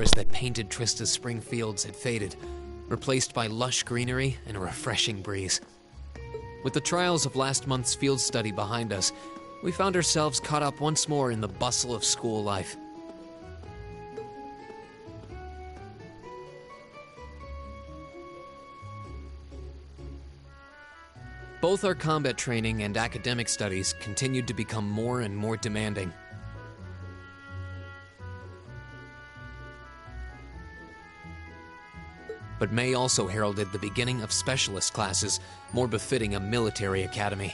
flowers that painted Trista's spring fields had faded, replaced by lush greenery and a refreshing breeze. With the trials of last month's field study behind us, we found ourselves caught up once more in the bustle of school life. Both our combat training and academic studies continued to become more and more demanding. But May also heralded the beginning of specialist classes, more befitting a military academy.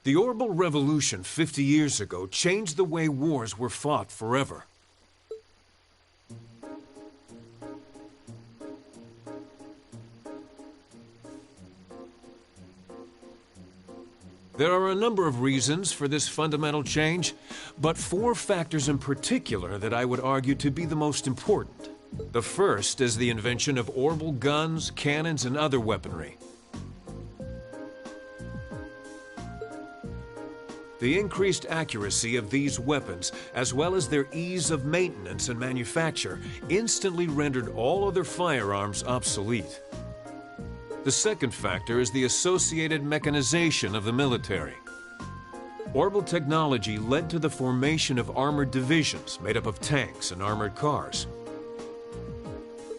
The Orbital Revolution 50 years ago changed the way wars were fought forever. There are a number of reasons for this fundamental change, but 4 factors in particular that I would argue to be the most important. The first is the invention of orbital guns, cannons, and other weaponry. The increased accuracy of these weapons, as well as their ease of maintenance and manufacture, instantly rendered all other firearms obsolete. The second factor is the associated mechanization of the military. Orbital technology led to the formation of armored divisions made up of tanks and armored cars.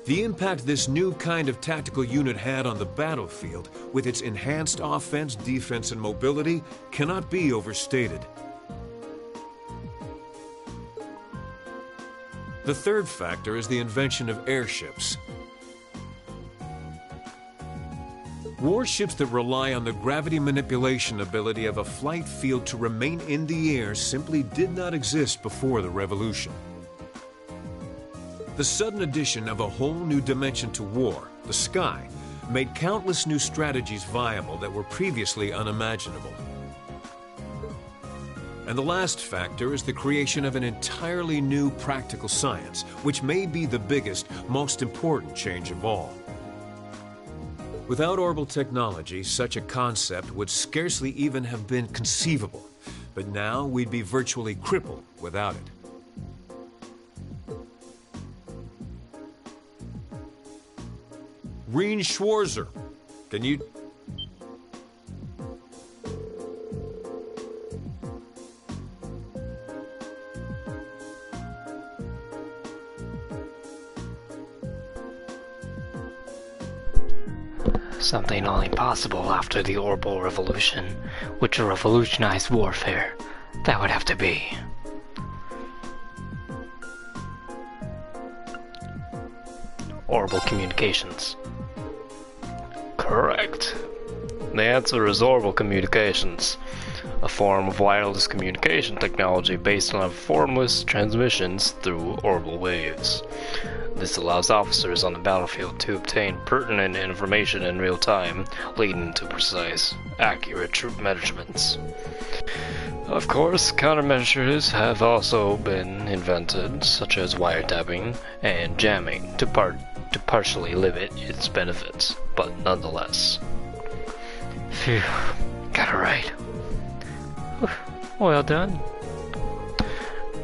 The impact this new kind of tactical unit had on the battlefield, with its enhanced offense, defense, and mobility, cannot be overstated. The third factor is the invention of airships. Warships that rely on the gravity manipulation ability of a flight field to remain in the air simply did not exist before the revolution. The sudden addition of a whole new dimension to war, the sky, made countless new strategies viable that were previously unimaginable. And the last factor is the creation of an entirely new practical science, which may be the biggest, most important change of all. Without orbital technology, such a concept would scarcely even have been conceivable, but now we'd be virtually crippled without it. Reen Schwarzer, can you... Something only possible after the Orbital Revolution, which revolutionized warfare. That would have to be... Orbital communications. Correct. The answer is orbital communications, a form of wireless communication technology based on formless transmissions through orbital waves. This allows officers on the battlefield to obtain pertinent information in real time, leading to precise, accurate troop measurements. Of course, countermeasures have also been invented, such as wiretapping and jamming, to partially limit its benefits, but nonetheless. Phew, got it right. Well done.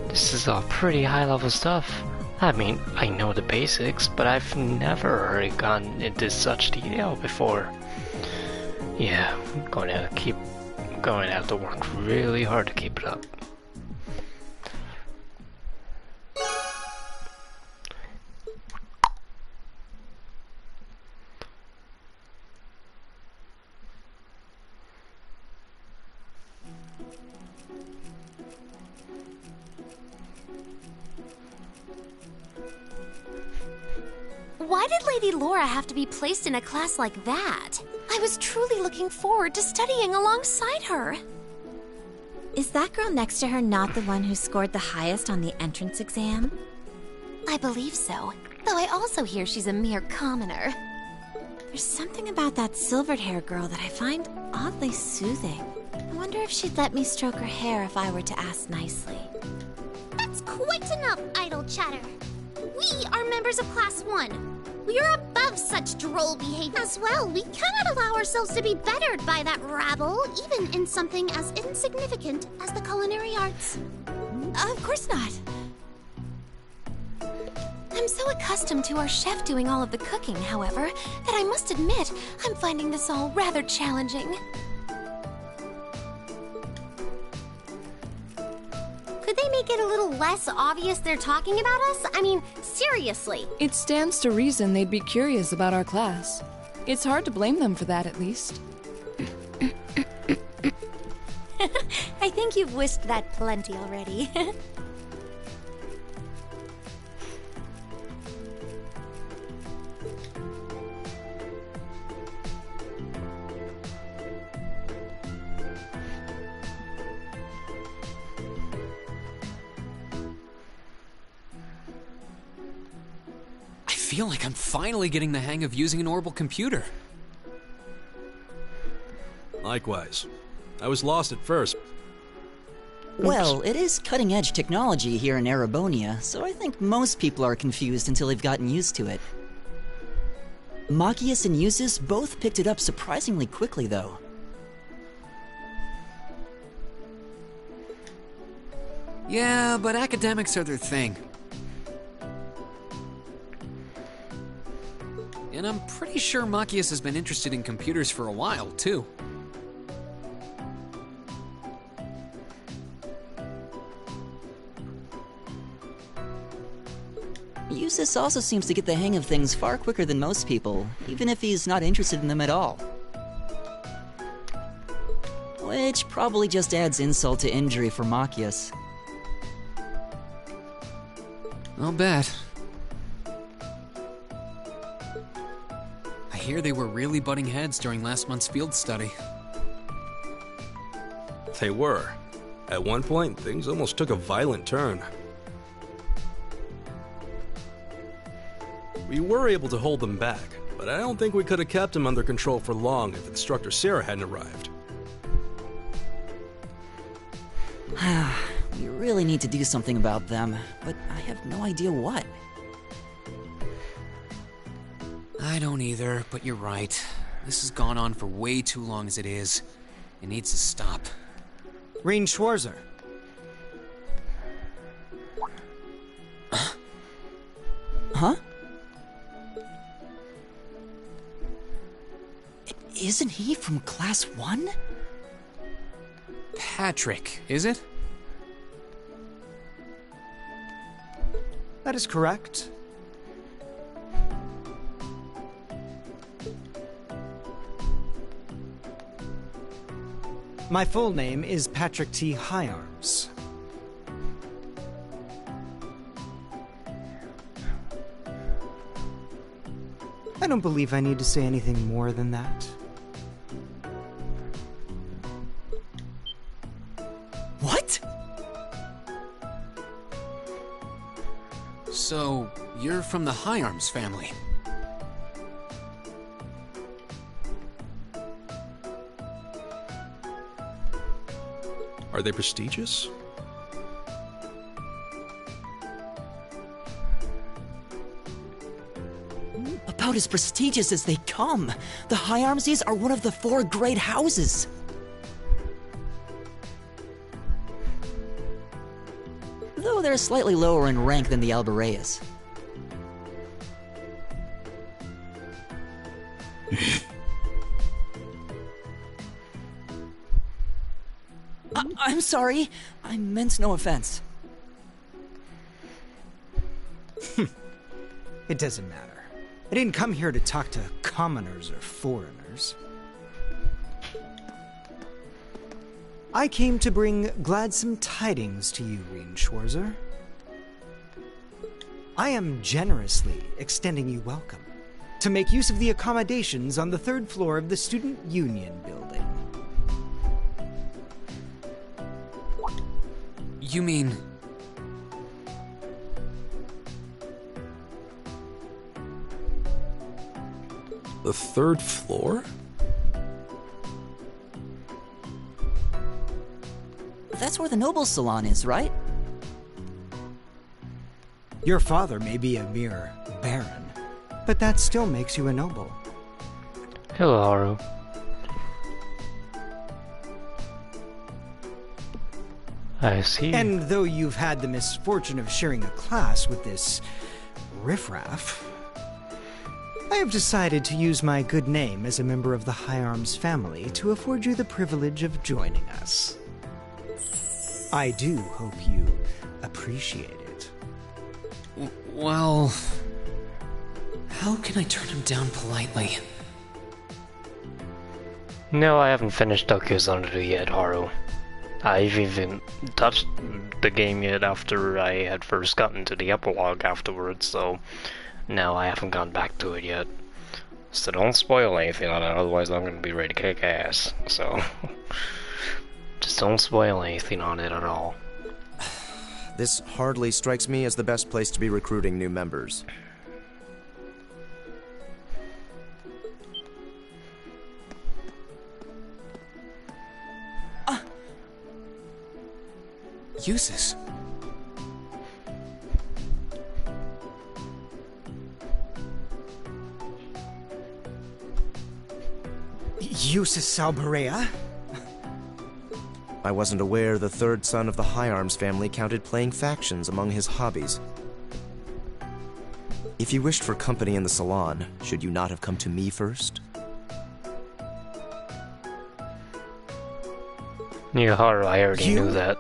This is all pretty high-level stuff. I mean, I know the basics, but I've never really gone into such detail before. Yeah, I'm going to have to work really hard to keep it up. Why did Lady Laura have to be placed in a class like that? I was truly looking forward to studying alongside her. Is that girl next to her not the one who scored the highest on the entrance exam? I believe so, though I also hear she's a mere commoner. There's something about that silvered-haired girl that I find oddly soothing. I wonder if she'd let me stroke her hair if I were to ask nicely. That's quite enough idle chatter. We are members of Class 1. We are above such droll behavior as well. We cannot allow ourselves to be bettered by that rabble, even in something as insignificant as the culinary arts. Of course not. I'm so accustomed to our chef doing all of the cooking, however, that I must admit I'm finding this all rather challenging. Could they make it a little less obvious they're talking about us? I mean, seriously. It stands to reason they'd be curious about our class. It's hard to blame them for that, at least. I think you've wished that plenty already. I feel like I'm finally getting the hang of using an orbital computer. Likewise. I was lost at first. Well, it is cutting-edge technology here in Erebonia, so I think most people are confused until they've gotten used to it. Machias and Eustace both picked it up surprisingly quickly, though. Yeah, but academics are their thing. And I'm pretty sure Machias has been interested in computers for a while, too. Eustace also seems to get the hang of things far quicker than most people, even if he's not interested in them at all. Which probably just adds insult to injury for Machias. I'll bet. I hear they were really butting heads during last month's field study. They were. At one point, things almost took a violent turn. We were able to hold them back, but I don't think we could have kept them under control for long if Instructor Sarah hadn't arrived. We really need to do something about them, but I have no idea what. I don't either, but you're right. This has gone on for way too long as it is. It needs to stop. Rean Schwarzer. Huh? Isn't he from Class 1? Patrick, is it? That is correct. My full name is Patrick T. Higharms. I don't believe I need to say anything more than that. What? So, you're from the Higharms family. Are they prestigious? About as prestigious as they come. The Higharmses are one of the 4 great houses. Though they're slightly lower in rank than the Albareas. I'm sorry. I meant no offense. It doesn't matter. I didn't come here to talk to commoners or foreigners. I came to bring gladsome tidings to you, Rean Schwarzer. I am generously extending you welcome to make use of the accommodations on the 3rd floor of the Student Union building. You mean... The 3rd floor? That's where the Nobles Salon is, right? Your father may be a mere baron, but that still makes you a noble. Hello, Haru. I see. And though you've had the misfortune of sharing a class with this riffraff, I have decided to use my good name as a member of the High Arms family to afford you the privilege of joining us. I do hope you appreciate it. Well, how can I turn him down politely? No, I haven't finished Tokyo's Under yet, Haru. I've even touched the game yet after I had first gotten to the epilogue afterwards, so no, I haven't gone back to it yet. So don't spoil anything on it, otherwise I'm gonna be ready to kick ass. So just don't spoil anything on it at all. This hardly strikes me as the best place to be recruiting new members. Usus. Usus Salbarea? I wasn't aware the third son of the High Arms family counted playing factions among his hobbies. If you wished for company in the salon, should you not have come to me first? Yeah, Haru, I already knew that.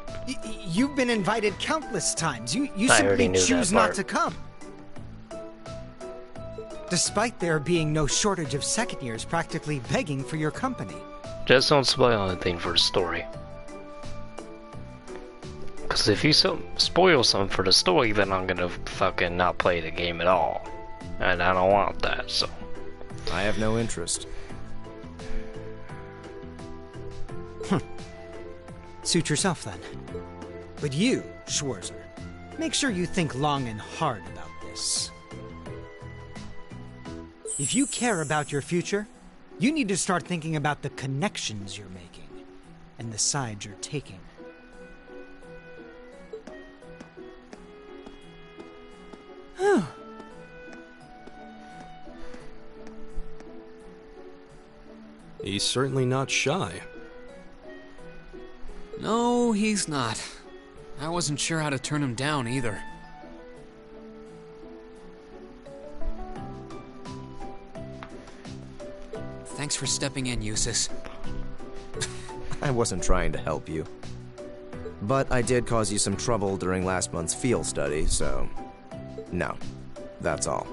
You've been invited countless times. You I already simply knew choose that not part. to come. Despite there being no shortage of second years practically begging for your company. Just don't spoil anything for the story. Because if you spoil something for the story, then I'm gonna fucking not play the game at all. And I don't want that, so. I have no interest. Suit yourself then. But you, Schwarzer, make sure you think long and hard about this. If you care about your future, you need to start thinking about the connections you're making and the side you're taking. He's certainly not shy. No, he's not. I wasn't sure how to turn him down either. Thanks for stepping in, Usus. I wasn't trying to help you. But I did cause you some trouble during last month's field study, so... no. That's all.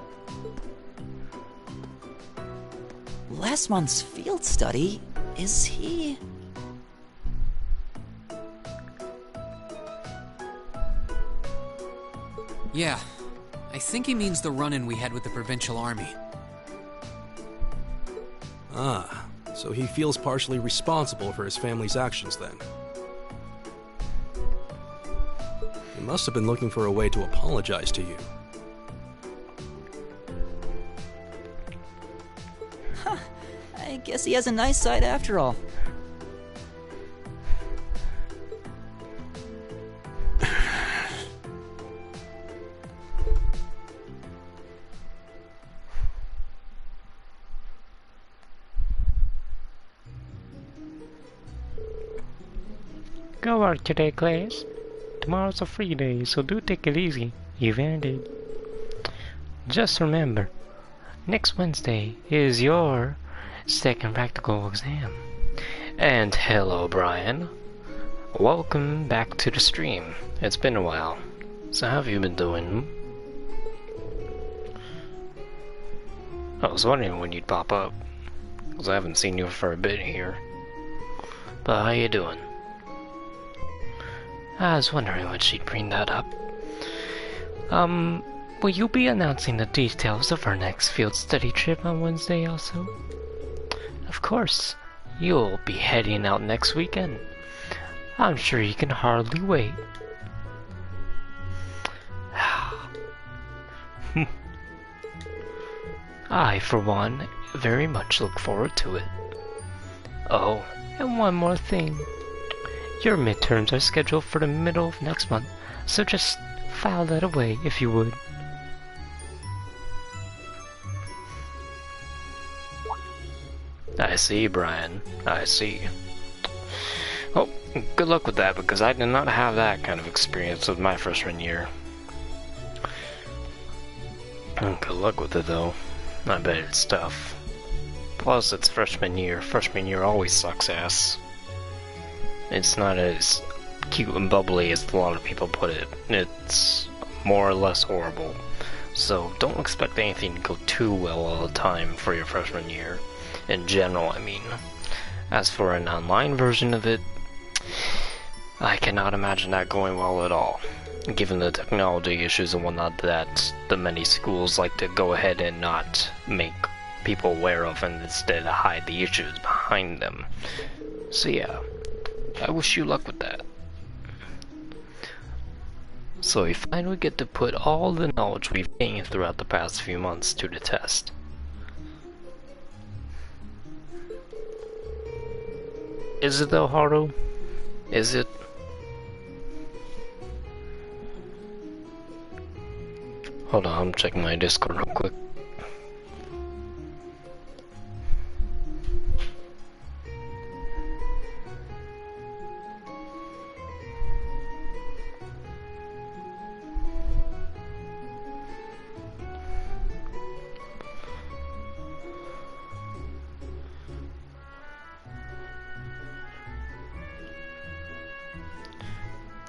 Last month's field study? Is he... Yeah, I think he means the run-in we had with the provincial army. Ah, so he feels partially responsible for his family's actions then. He must have been looking for a way to apologize to you. I guess he has a nice side after all. Go work today, class. Tomorrow's a free day, so do take it easy. You've earned it. Just remember, next Wednesday is your second practical exam. And hello, Brian. Welcome back to the stream. It's been a while. So how have you been doing? I was wondering when you'd pop up, because I haven't seen you for a bit here. But how you doing? I was wondering when she'd bring that up. Will you be announcing the details of our next field study trip on Wednesday also? Of course, you'll be heading out next weekend. I'm sure you can hardly wait. I, for one, very much look forward to it. Oh, and one more thing. Your midterms are scheduled for the middle of next month, so just File that away, if you would. I see, Brian. I see. Oh, good luck with that, because I did not have that kind of experience with my freshman year. Good luck with it, though. I bet it's tough. Plus, it's freshman year. Freshman year always sucks ass. It's not as cute and bubbly as a lot of people put it. It's more or less horrible. So don't expect anything to go too well all the time for your freshman year. In general, I mean. As for an online version of it, I cannot imagine that going well at all, given the technology issues and whatnot that the many schools like to go ahead and not make people aware of and instead hide the issues behind them. So yeah, I wish you luck with that. So we finally get to put all the knowledge we've gained throughout the past few months to the test. Is it though, Haru? Is it? Hold on, I'm checking my Discord real quick.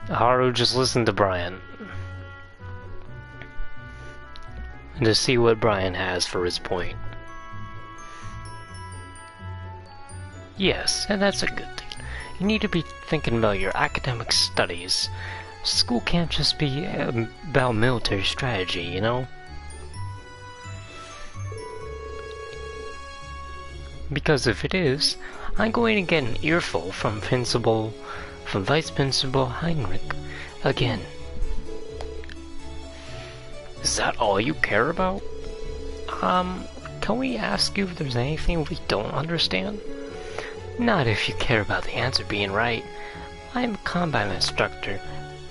Haru, just listen to Brian. And to see what Brian has for his point. Yes, and that's a good thing. You need to be thinking about your academic studies. School can't just be about military strategy, you know? Because if it is, I'm going to get an earful from Vice Principal Heinrich again. Is that all you care about? Can we ask you if there's anything we don't understand? Not if you care about the answer being right. I'm a combat instructor.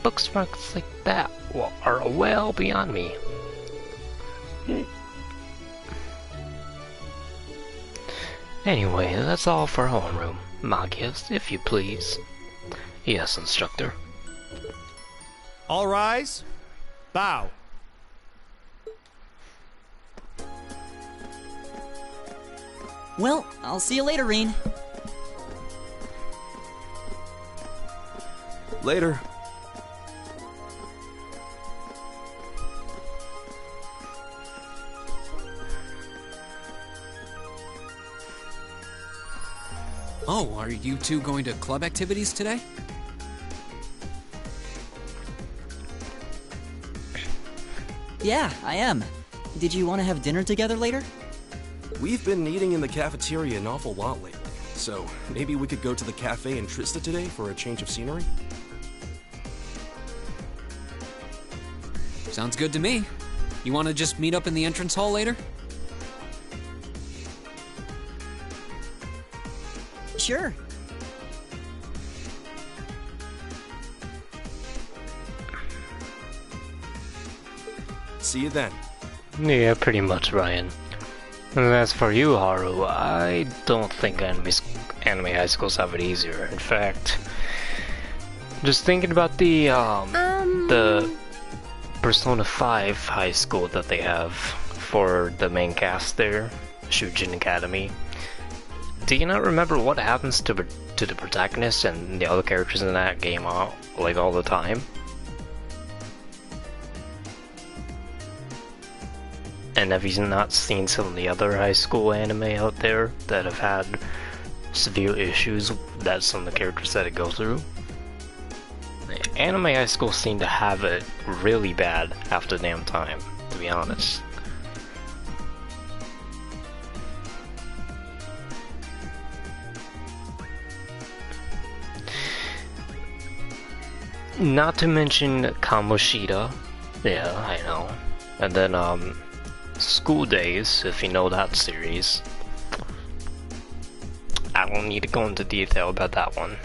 Book smarts like that are well beyond me. Anyway, that's all for homeroom. Magias, if you please. Yes, instructor. All rise. Bow. Well, I'll see you later, Reen. Later. Oh, are you two going to club activities today? Yeah, I am. Did you want to have dinner together later? We've been eating in the cafeteria an awful lot lately, so maybe we could go to the cafe in Trista today for a change of scenery? Sounds good to me. You want to just meet up in the entrance hall later? Sure. See you then. Yeah, pretty much, Ryan. And as for you, Haru, I don't think anime high schools have it easier. In fact, just thinking about the Persona 5 high school that they have for the main cast there, Shujin Academy. Do you not remember what happens to the protagonist and the other characters in that game all the time? And have you not seen some of the other high school anime out there that have had severe issues that some of the characters had to go through? Anime high schools seem to have it really bad half the damn time, to be honest. Not to mention Kamoshida. Yeah, I know. And then, School Days, if you know that series. I don't need to go into detail about that one.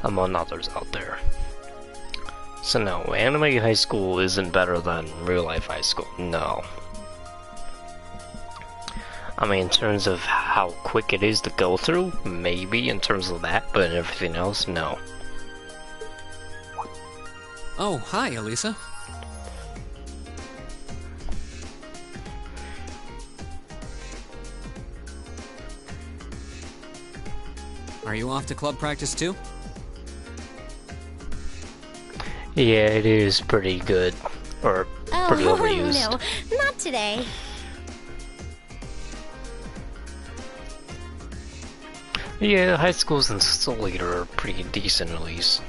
Among others out there. So no, anime high school isn't better than real life high school. No. I mean, in terms of how quick it is to go through, maybe in terms of that, but everything else, no. Oh, hi, Elisa. Are you off to club practice too? Yeah, it is pretty good. Or pretty overused. No, not today. Yeah, high schools and Soul Leader are pretty decent at least.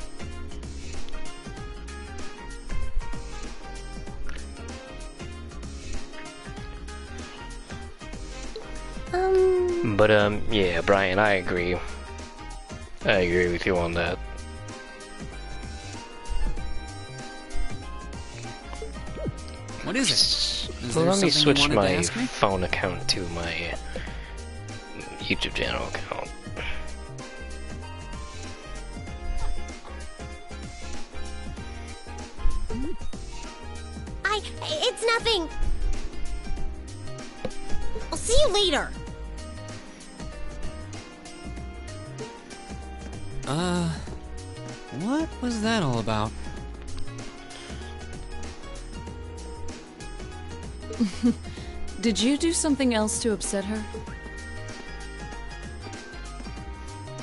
But yeah, Brian, I agree. I agree with you on that. What is it? Is Well, there let me something you switch wanted to my ask me? phone account to my YouTube channel account. It's nothing. I'll see you later. What was that all about? Did you do something else to upset her?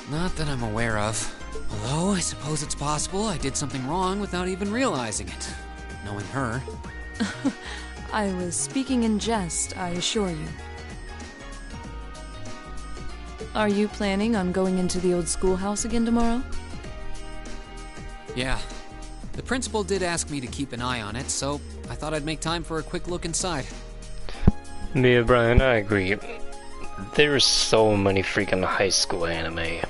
Not that I'm aware of. Although, I suppose it's possible I did something wrong without even realizing it. Knowing her. I was speaking in jest, I assure you. Are you planning on going into the old schoolhouse again tomorrow? Yeah. The principal did ask me to keep an eye on it, so I thought I'd make time for a quick look inside. Yeah, Brian, I agree. There's so many freaking high school anime.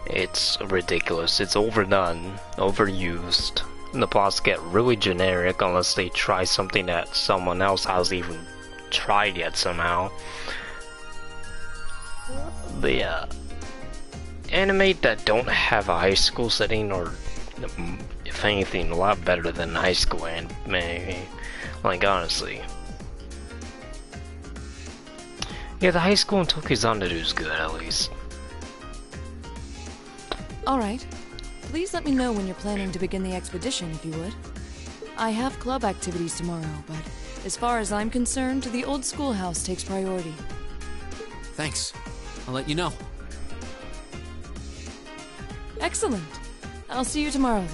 It's ridiculous. It's overdone, overused. And the plots get really generic unless they try something that someone else hasn't even tried yet somehow. But yeah, anime that don't have a high school setting, or if anything, a lot better than high school anime. Like, honestly. Yeah, the high school in Tokyo Xanadu is good, at least. Alright. Please let me know when you're planning to begin the expedition, if you would. I have club activities tomorrow, but as far as I'm concerned, the old schoolhouse takes priority. Thanks. I'll let you know. Excellent. I'll see you tomorrow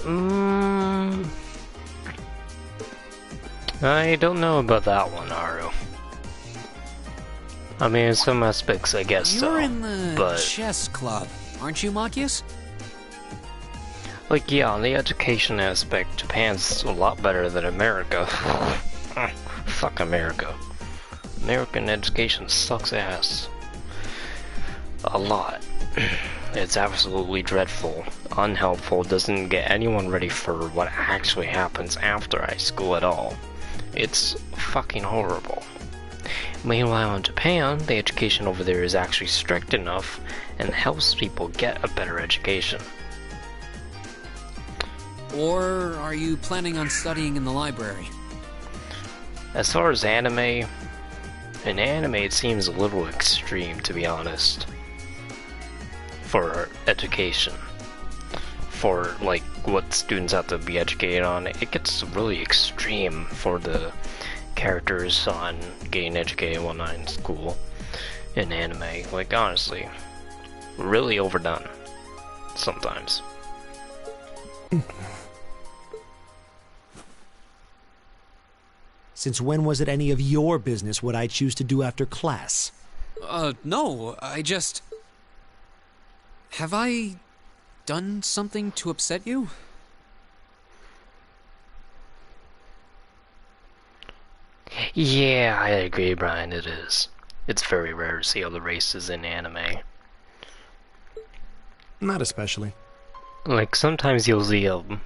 then. I don't know about that one, Haru. I mean, in some aspects, I guess so. You're in the but chess club, aren't you, Machias? like, yeah, on the education aspect, Japan's a lot better than America. Fuck America. American education sucks ass. A lot. It's absolutely dreadful, unhelpful, doesn't get anyone ready for what actually happens after high school at all. It's fucking horrible. Meanwhile in Japan, the education over there is actually strict enough and helps people get a better education. Or are you planning on studying in the library? As far as anime, in anime it seems a little extreme, to be honest. For education. For, like, what students have to be educated on, it gets really extreme for the characters on getting educated and whatnot in school. In anime, like, honestly. Really overdone. Sometimes. Since when was it any of your business what I choose to do after class? No, I just... Have I done something to upset you? Yeah, I agree, Brian, it is. It's very rare to see other races in anime. Not especially. Like, sometimes you'll see an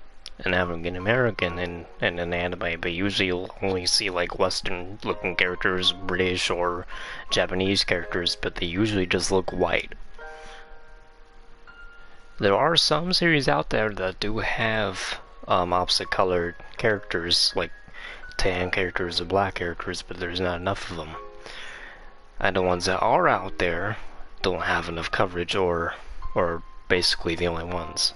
African American in an anime, but usually you'll only see, like, Western looking characters, British or Japanese characters, but they usually just look white. There are some series out there that do have opposite colored characters, like tan characters or black characters, but there's not enough of them. And the ones that are out there don't have enough coverage, or basically the only ones.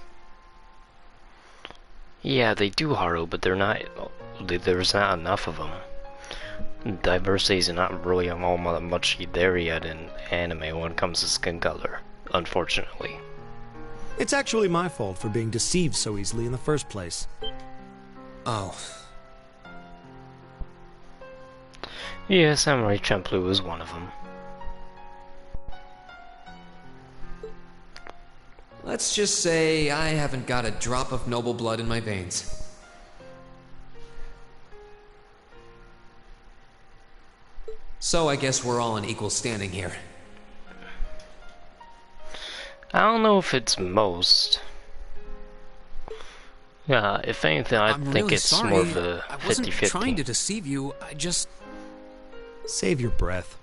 Yeah, they do Haru, but they're not. There's not enough of them. Diversity is not really all much there yet in anime when it comes to skin color, unfortunately. It's actually my fault for being deceived so easily in the first place. Oh. Yeah, Samurai Champloo is one of them. Let's just say I haven't got a drop of noble blood in my veins. So I guess we're all on equal standing here. I don't know if it's most. Yeah, if anything, I think really it's sorry. more of a 50-50. I wasn't trying to deceive you, I just... Save your breath.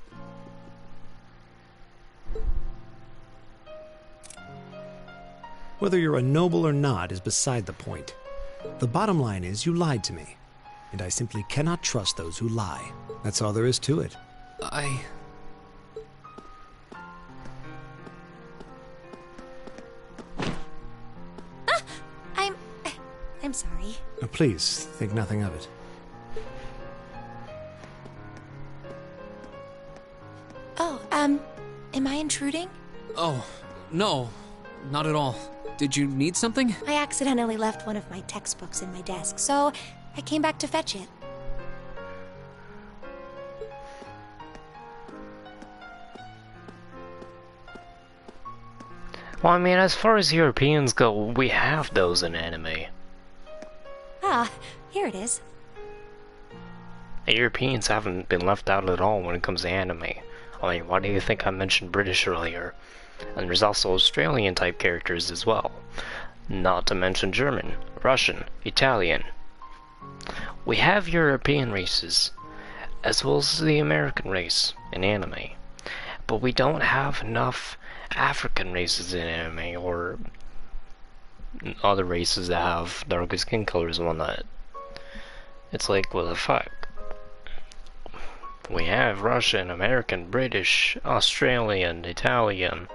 Whether you're a noble or not is beside the point. The bottom line is you lied to me, and I simply cannot trust those who lie. That's all there is to it. I'm sorry. Please, think nothing of it. Oh, am I intruding? Oh, no, not at all. Did you need something? I accidentally left one of my textbooks in my desk, so I came back to fetch it. Well, I mean, as far as Europeans go, we have those in anime. Ah, here it is. Europeans haven't been left out at all when it comes to anime. I mean, why do you think I mentioned British earlier? And there's also Australian type characters as well. Not to mention German, Russian, Italian. We have European races, as well as the American race in anime. But we don't have enough African races in anime, or other races that have darker skin colors and whatnot. It's like, what the fuck? We have Russian, American, British, Australian, Italian,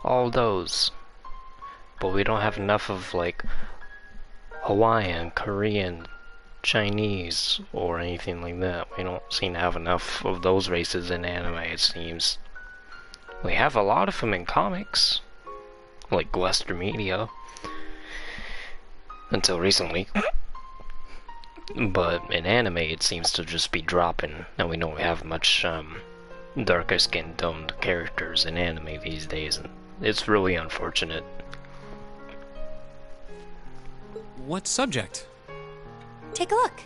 all those. But we don't have enough of, like, Hawaiian, Korean, Chinese, or anything like that. We don't seem to have enough of those races in anime, it seems. We have a lot of them in comics, like Western media, until recently. But in anime, it seems to just be dropping, and we don't have much darker skin toned characters in anime these days, and it's really unfortunate. What subject? Take a look.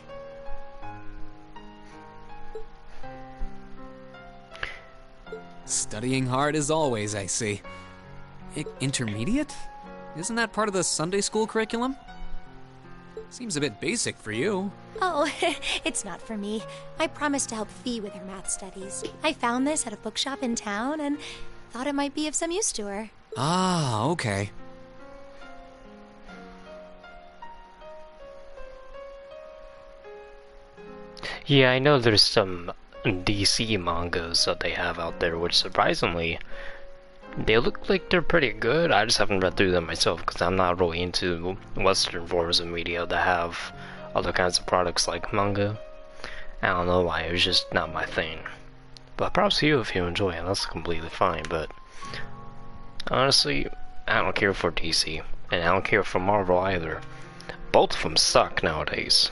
Studying hard as always, I see. Intermediate? Isn't that part of the Sunday school curriculum? Seems a bit basic for you. Oh, it's not for me. I promised to help Fee with her math studies. I found this at a bookshop in town and thought it might be of some use to her. Ah, okay. Yeah, I know there's some DC mangas that they have out there, which surprisingly, they look like they're pretty good. I just haven't read through them myself because I'm not really into Western forms of media that have other kinds of products like manga. I don't know why, it was just not my thing. But props to you if you enjoy it, that's completely fine. But honestly, I don't care for DC, and I don't care for Marvel either. Both of them suck nowadays.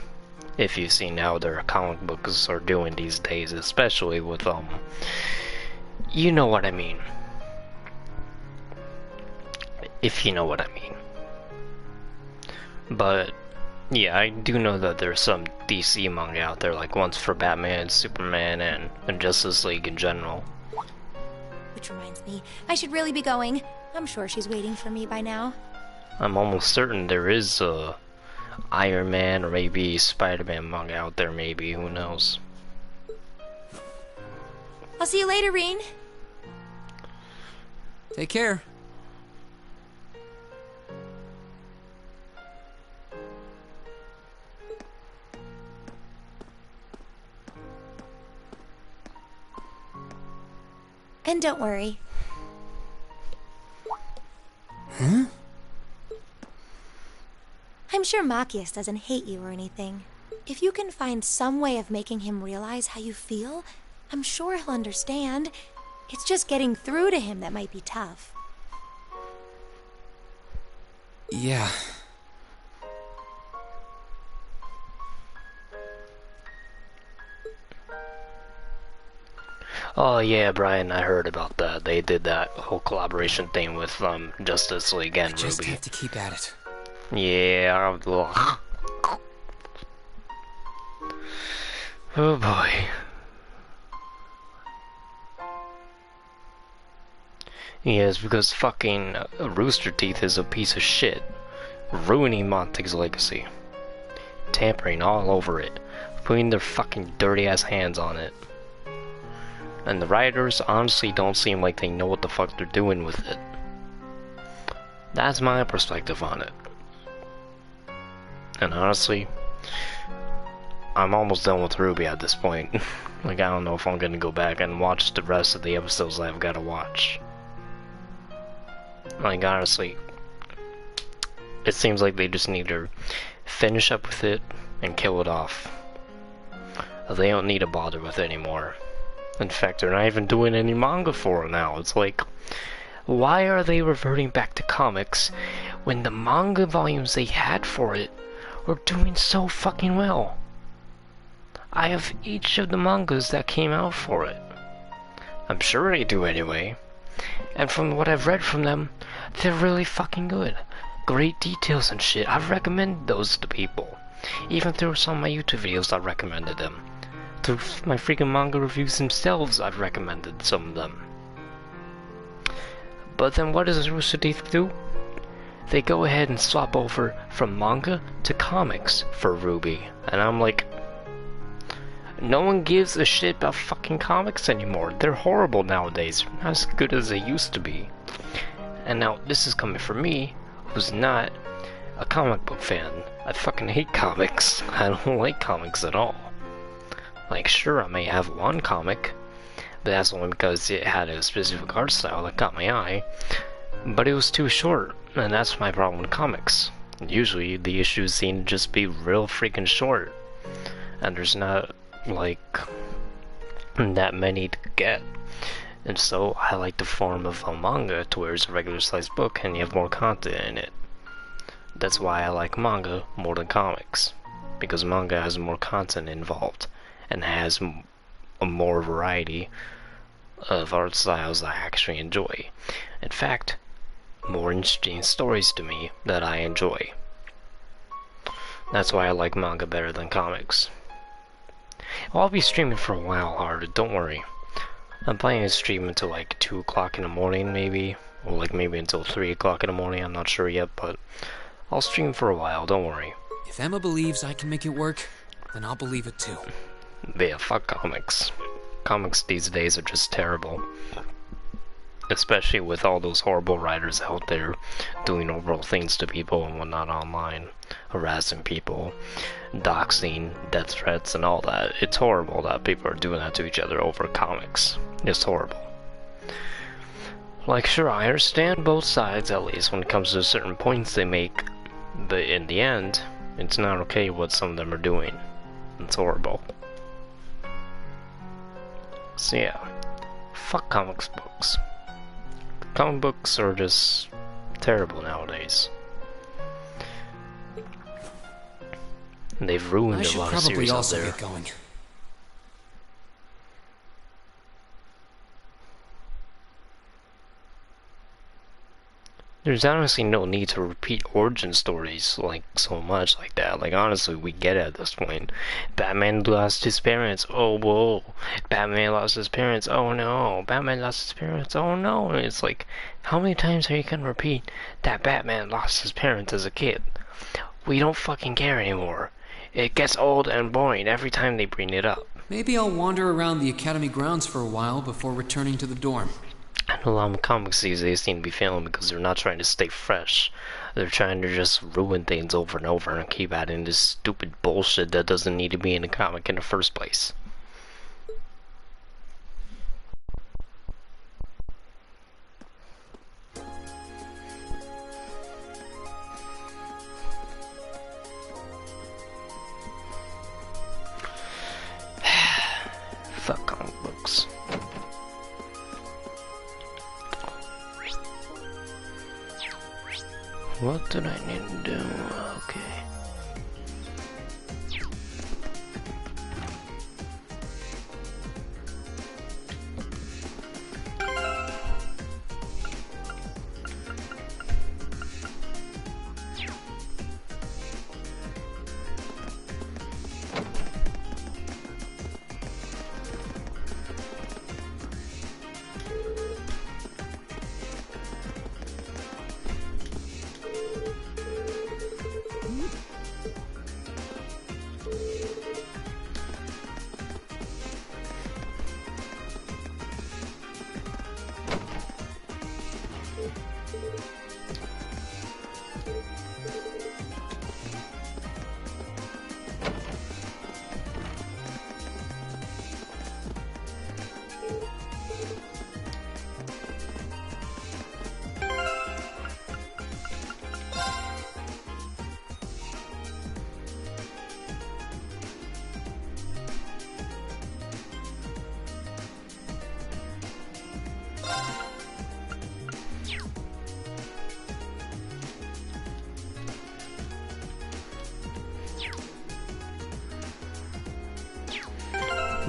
If you've seen how their comic books are doing these days, especially with you know what I mean. If you know what I mean. But yeah, I do know that there's some DC manga out there, like ones for Batman, Superman, and Justice League in general. Which reminds me, I should really be going. I'm sure she's waiting for me by now. I'm almost certain there is a Iron Man or maybe Spider-Man manga out there, maybe, who knows. I'll see you later, Reen. Take care. And don't worry. Huh? I'm sure Machias doesn't hate you or anything. If you can find some way of making him realize how you feel, I'm sure he'll understand. It's just getting through to him that might be tough. Yeah. Oh yeah, Brian, I heard about that. They did that whole collaboration thing with Justice League and I just Ruby. have to keep at it. Yeah. Oh boy. Yes, because fucking Rooster Teeth is a piece of shit, ruining Montague's legacy, tampering all over it, putting their fucking dirty ass hands on it. And the writers honestly don't seem like they know what the fuck they're doing with it. That's my perspective on it. And honestly, I'm almost done with Ruby at this point. Like, I don't know if I'm gonna go back and watch the rest of the episodes I've gotta watch. Like, honestly, it seems like they just need to finish up with it and kill it off. They don't need to bother with it anymore. In fact, they're not even doing any manga for it now. It's like, why are they reverting back to comics when the manga volumes they had for it were doing so fucking well? I have each of the mangas that came out for it. I'm sure they do anyway. And from what I've read from them, they're really fucking good. Great details and shit. I've recommended those to people. Even through some of my YouTube videos, I recommended them. Through my freaking manga reviews themselves, I've recommended some of them. But then what does Rooster Teeth do? They go ahead and swap over from manga to comics for Ruby. And I'm like, no one gives a shit about fucking comics anymore. They're horrible nowadays. Not as good as they used to be. And now this is coming from me, who's not a comic book fan. I fucking hate comics. I don't like comics at all. Like, sure, I may have one comic, but that's only because it had a specific art style that caught my eye. But it was too short, and that's my problem with comics. Usually, the issues seem to just be real freaking short, and there's not, like, that many to get. And so, I like the form of a manga to where it's a regular sized book and you have more content in it. That's why I like manga more than comics, because manga has more content involved and has a more variety of art styles I actually enjoy. In fact, more interesting stories to me that I enjoy. That's why I like manga better than comics. I'll be streaming for a while, Hard, don't worry. I'm planning to stream until like 2 o'clock in the morning maybe, or like maybe until 3 o'clock in the morning, I'm not sure yet, but I'll stream for a while, don't worry. If Emma believes I can make it work, then I'll believe it too. Yeah, fuck comics. Comics these days are just terrible. Especially with all those horrible writers out there doing horrible things to people and whatnot online. Harassing people, doxing, death threats and all that. It's horrible that people are doing that to each other over comics. It's horrible. Like, sure, I understand both sides, at least when it comes to certain points they make. But in the end, it's not okay what some of them are doing. It's horrible. So yeah, fuck comics books. Comic books are just terrible nowadays. They've ruined a lot of series out there. Get going. There's honestly no need to repeat origin stories like so much like that. Like, honestly, we get it at this point. Batman lost his parents. Oh, whoa. Batman lost his parents. Oh, no. Batman lost his parents. Oh, no. And it's like, how many times are you gonna repeat that Batman lost his parents as a kid? We don't fucking care anymore. It gets old and boring every time they bring it up. Maybe I'll wander around the academy grounds for a while before returning to the dorm. I know a lot of comics these days seem to be failing because they're not trying to stay fresh. They're trying to just ruin things over and over and keep adding this stupid bullshit that doesn't need to be in a comic in the first place. What did I need to do? Okay.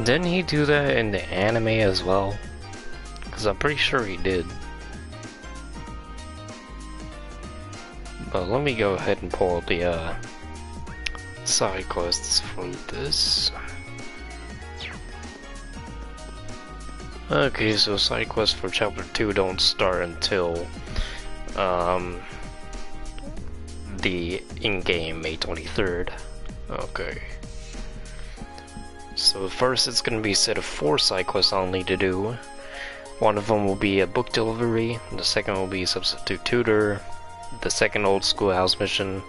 Didn't he do that in the anime as well? Because I'm pretty sure he did. But let me go ahead and pull the side quests from this. Okay, so side quests for chapter 2 don't start until the in-game May 23rd. Okay. So first it's going to be a set of 4 side quests I'll need to do. One of them will be a book delivery, the second will be a substitute tutor, the second old schoolhouse mission,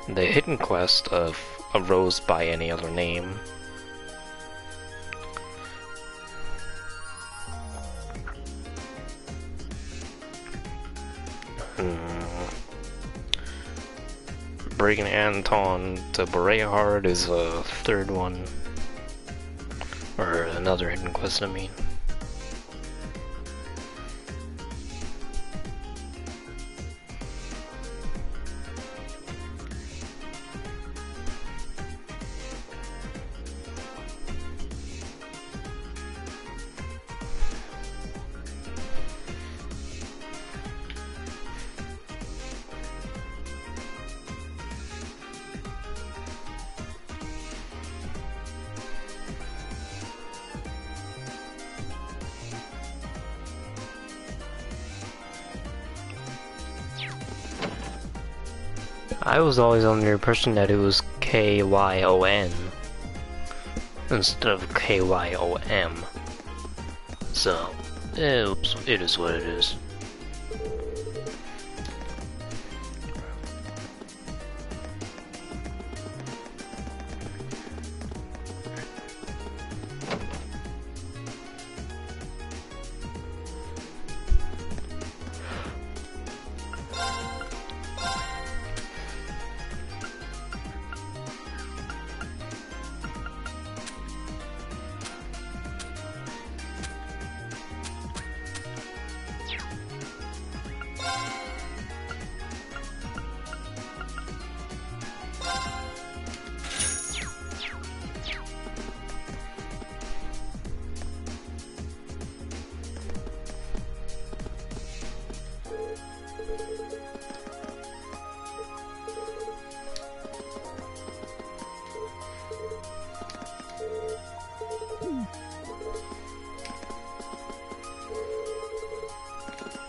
the hidden quest of a rose by any other name, Breaking Anton to Borehard is a third one. Or another hidden quest, I mean. I was always under the impression that it was K-Y-O-N instead of K-Y-O-M. So, it is what it is.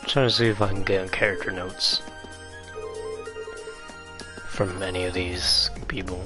Trying to see if I can get character notes from any of these people.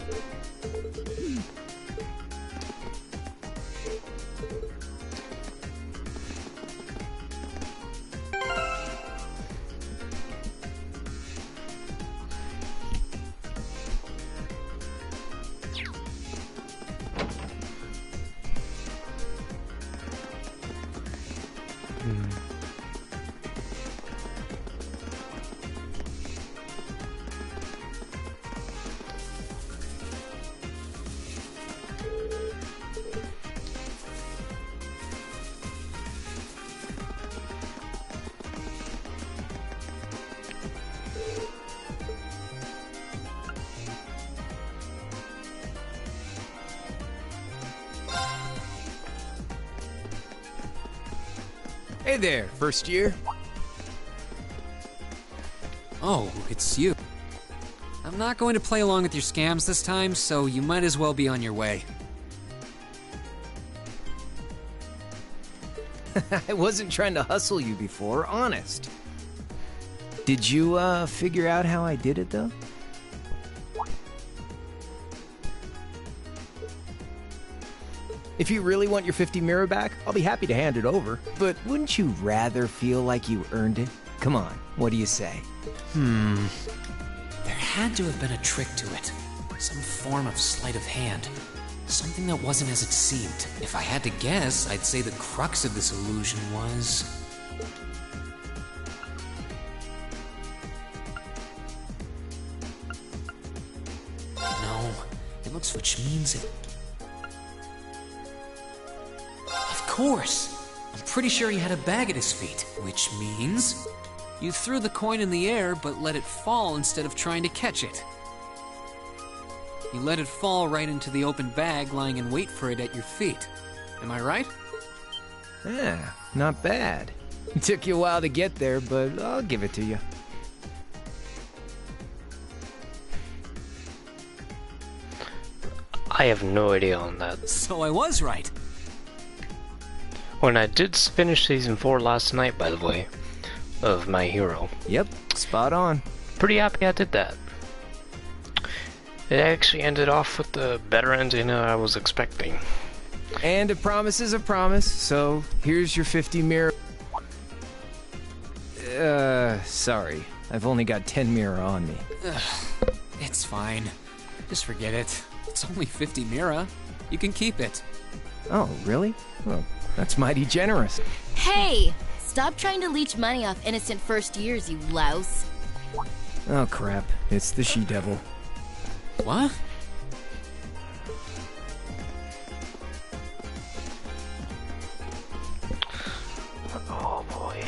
Hey there, first year. Oh, it's you. I'm not going to play along with your scams this time, so you might as well be on your way. I wasn't trying to hustle you before, honest. Did you, figure out how I did it, though? If you really want your 50 mirror back, I'll be happy to hand it over. But wouldn't you rather feel like you earned it? Come on, what do you say? There had to have been a trick to it. Some form of sleight of hand. Something that wasn't as it seemed. If I had to guess, I'd say the crux of this illusion was... No, it looks, which means it... Of course! I'm pretty sure he had a bag at his feet, which means... You threw the coin in the air, but let it fall instead of trying to catch it. You let it fall right into the open bag lying in wait for it at your feet. Am I right? Yeah, not bad. It took you a while to get there, but I'll give it to you. I have no idea on that. So I was right. When I did finish Season 4 last night, by the way, of My Hero. Yep, spot on. Pretty happy I did that. It actually ended off with a better ending than I was expecting. And a promise is a promise, so here's your 50 mirror. Sorry. I've only got 10 mirror on me. It's fine. Just forget it. It's only 50 Mira. You can keep it. Oh, really? Well, that's mighty generous. Hey! Stop trying to leech money off innocent first years, you louse. Oh, crap. It's the she-devil. What? Oh, boy.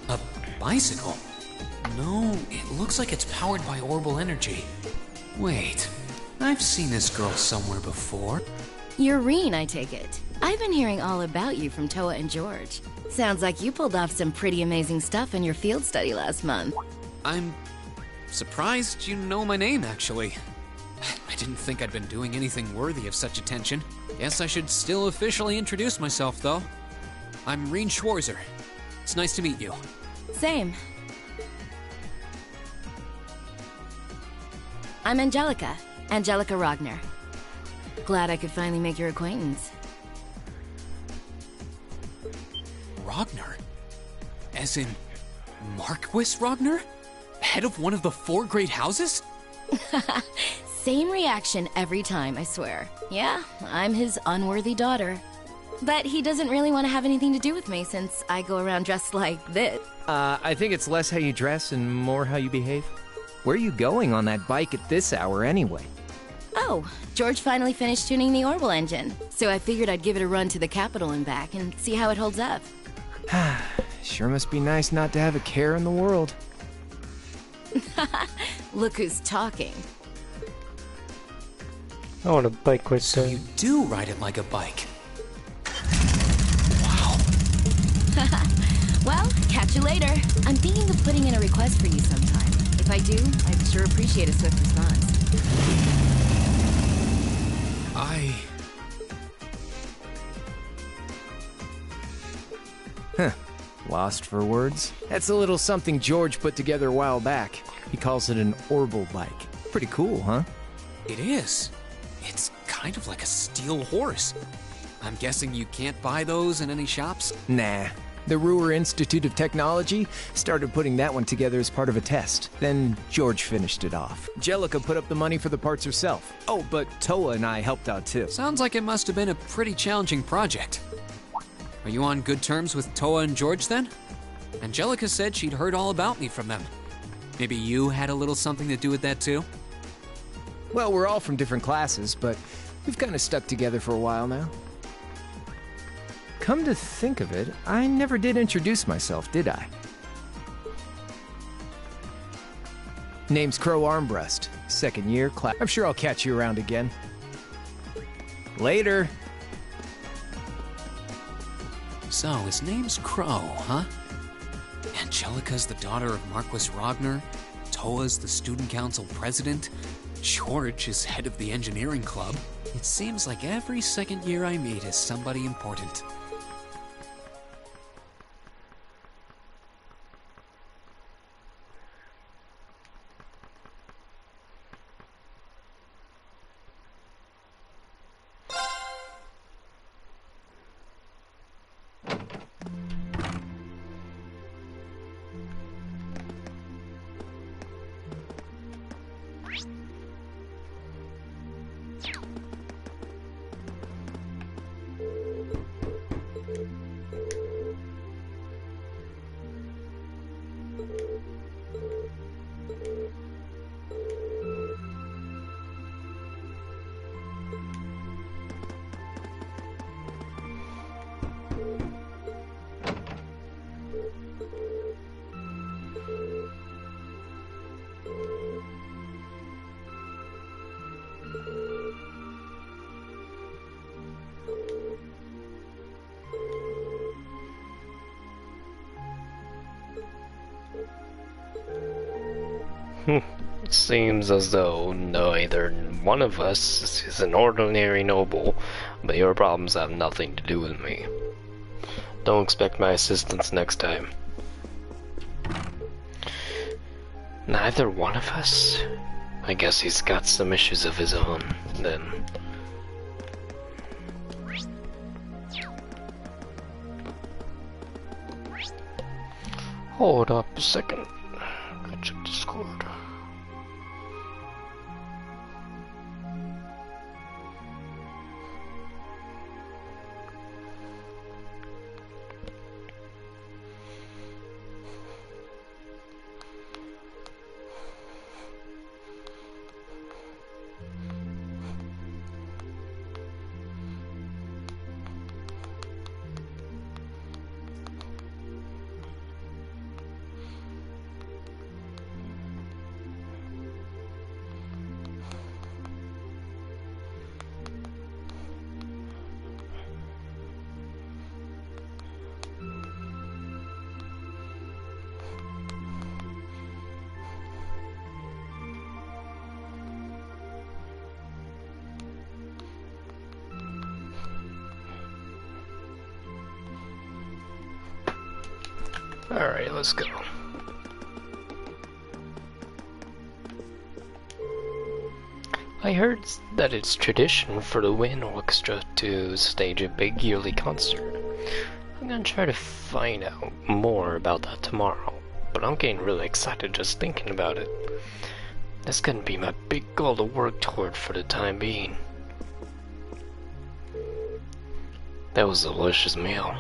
A bicycle? No, it looks like it's powered by orbital energy. Wait, I've seen this girl somewhere before. You're Reen, I take it. I've been hearing all about you from Toa and George. Sounds like you pulled off some pretty amazing stuff in your field study last month. I'm surprised you know my name, actually. I didn't think I'd been doing anything worthy of such attention. Guess I should still officially introduce myself, though. I'm Reen Schwarzer. It's nice to meet you. Same. I'm Angelica. Angelica Ragnar. Glad I could finally make your acquaintance. Ragnar? As in Marquis Ragnar? Head of one of the 4 great houses? Same reaction every time, I swear. Yeah, I'm his unworthy daughter. But he doesn't really want to have anything to do with me since I go around dressed like this. I think it's less how you dress and more how you behave. Where are you going on that bike at this hour anyway? Oh, George finally finished tuning the orbital engine, so I figured I'd give it a run to the capital and back and see how it holds up. Sure must be nice not to have a care in the world. Look who's talking. I want a bike with So you do ride it like a bike. Well, catch you later. I'm thinking of putting in a request for you sometime. If I do, I'd sure appreciate a swift response. Huh. Lost for words? That's a little something George put together a while back. He calls it an orbital bike. Pretty cool, huh? It is. It's kind of like a steel horse. I'm guessing you can't buy those in any shops? Nah. The Ruhr Institute of Technology started putting that one together as part of a test. Then George finished it off. Angelica put up the money for the parts herself. Oh, but Toa and I helped out too. Sounds like it must have been a pretty challenging project. Are you on good terms with Toa and George then? Angelica said she'd heard all about me from them. Maybe you had a little something to do with that too? Well, we're all from different classes, but we've kind of stuck together for a while now. Come to think of it, I never did introduce myself, did I? Name's Crow Armbrust. Second year class. I'm sure I'll catch you around again. Later. So, his name's Crow, huh? Angelica's the daughter of Marquis Ragnar. Toa's the student council president. George is head of the engineering club. It seems like every second year I meet is somebody important. It seems as though neither one of us is an ordinary noble, but your problems have nothing to do with me. Don't expect my assistance next time. Neither one of us? I guess he's got some issues of his own, then. Hold up a second. Gotta check Discord. Alright, let's go. I heard that it's tradition for the wind orchestra to stage a big yearly concert. I'm gonna try to find out more about that tomorrow, but I'm getting really excited just thinking about it. That's gonna be my big goal to work toward for the time being. That was a delicious meal,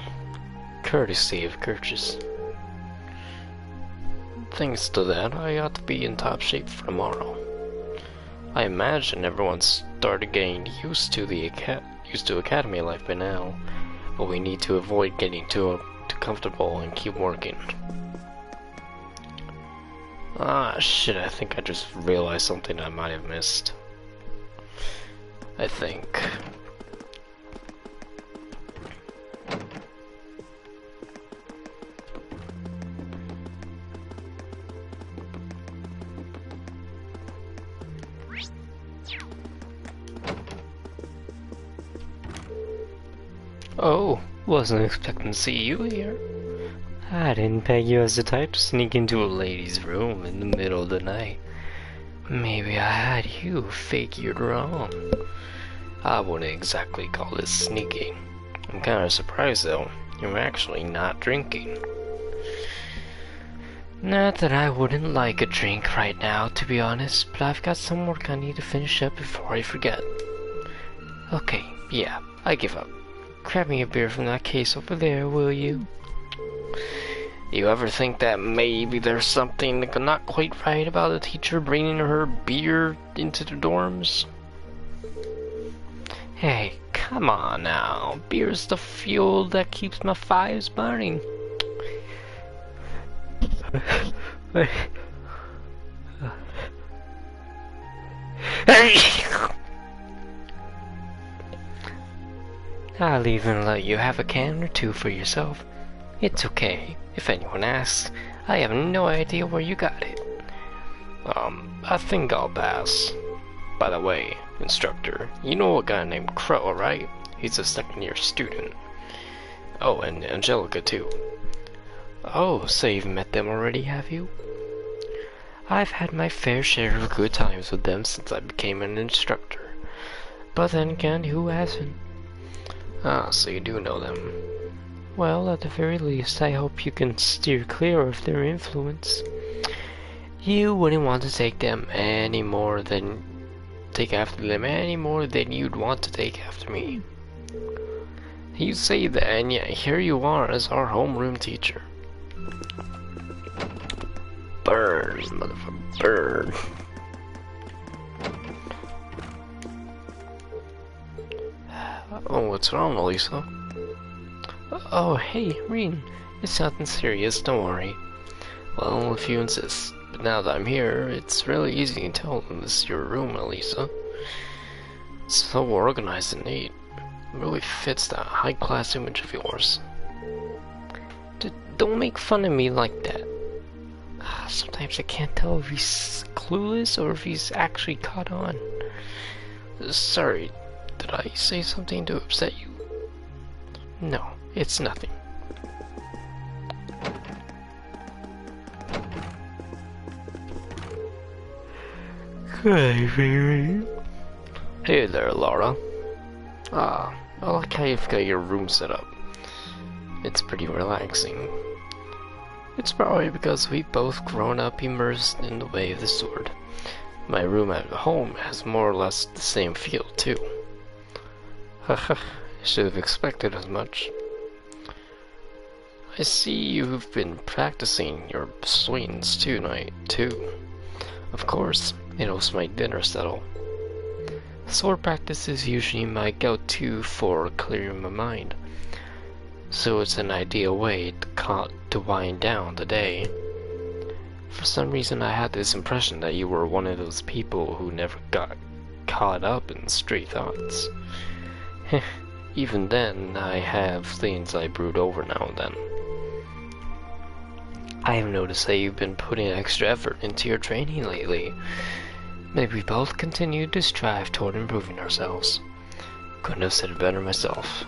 courtesy of Kirch's. Thanks to that, I ought to be in top shape for tomorrow. I imagine everyone's started getting used to academy life by now, but we need to avoid getting too comfortable and keep working. Ah, shit, I think I just realized something I might have missed. I think. Oh, wasn't expecting to see you here. I didn't peg you as the type to sneak into a lady's room in the middle of the night. Maybe I had you figured wrong. I wouldn't exactly call this sneaking. I'm kinda surprised though, you're actually not drinking. Not that I wouldn't like a drink right now, to be honest, but I've got some work I need to finish up before I forget. Okay, yeah, I give up. Grab me a beer from that case over there, will you? You ever think that maybe there's something not quite right about a teacher bringing her beer into the dorms? Hey, come on now. Beer's the fuel that keeps my fires burning. I'll even let you have a can or two for yourself. It's okay. If anyone asks, I have no idea where you got it. I think I'll pass. By the way, instructor, you know a guy named Crow, right? He's a second-year student. Oh, and Angelica, too. Oh, so you've met them already, have you? I've had my fair share of good times with them since I became an instructor. But then again, who hasn't? Ah, so you do know them. Well, at the very least, I hope you can steer clear of their influence. You wouldn't want to take after them any more than you'd want to take after me. You say that, and yet here you are as our homeroom teacher. Burn, motherfucker, burn. Oh, what's wrong, Elisa? Oh, hey, Reen. It's nothing serious, don't worry. Well, if you insist. But now that I'm here, it's really easy to tell them this is your room, Elisa. It's so organized and neat. It really fits that high-class image of yours. Don't make fun of me like that. Sometimes I can't tell if he's clueless or if he's actually caught on. Sorry, did I say something to upset you? No, it's nothing. Hey there, Laura. I like how you've got your room set up. It's pretty relaxing. It's probably because we've both grown up immersed in the way of the sword. My room at home has more or less the same feel, too. Haha, I should have expected as much. I see you've been practicing your swings tonight, too. Of course, it helps my dinner settle. Sword practice is usually my go-to for clearing my mind, so it's an ideal way to wind down the day. For some reason I had this impression that you were one of those people who never got caught up in stray thoughts. Even then, I have things I brood over now and then. I have noticed that you've been putting extra effort into your training lately. Maybe we both continue to strive toward improving ourselves. Couldn't have said it better myself.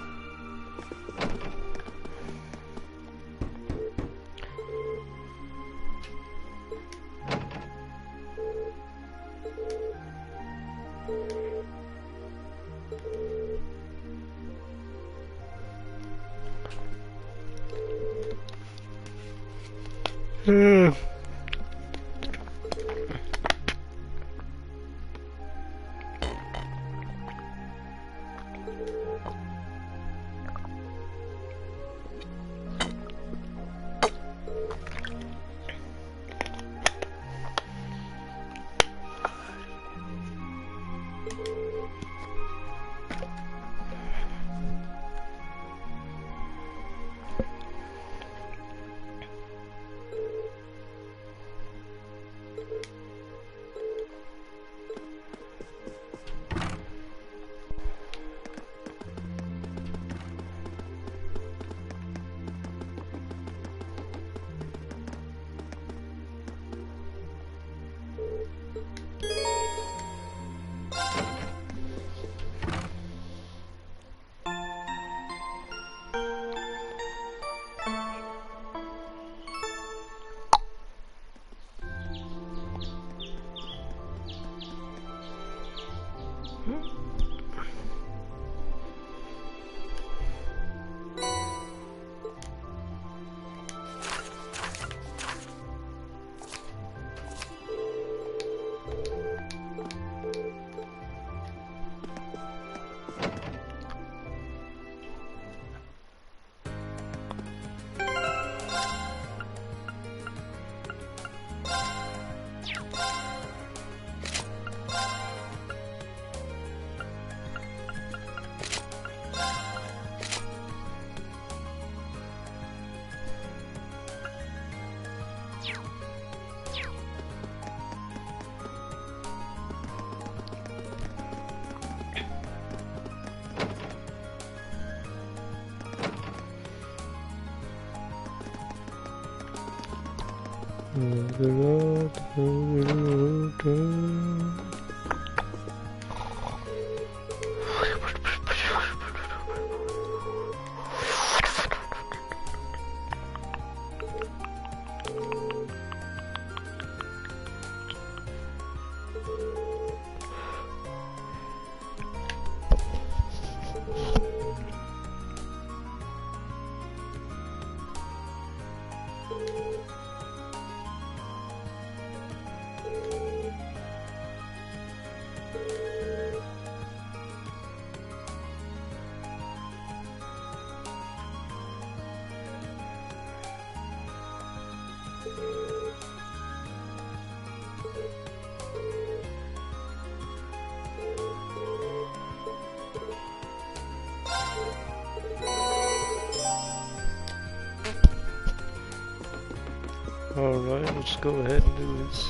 Alright, let's go ahead and do this.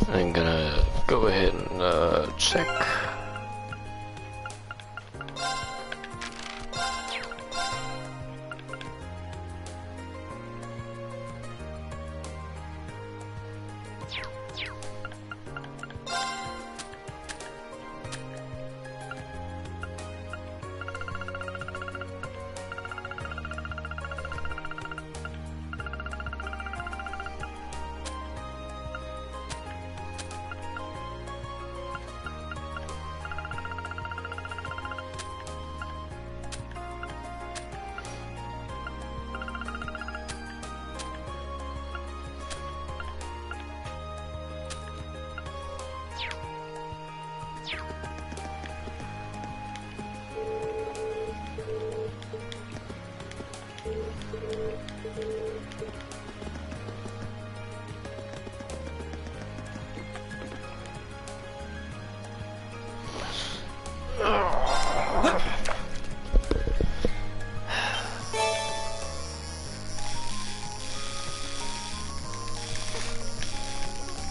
I'm gonna go ahead and check.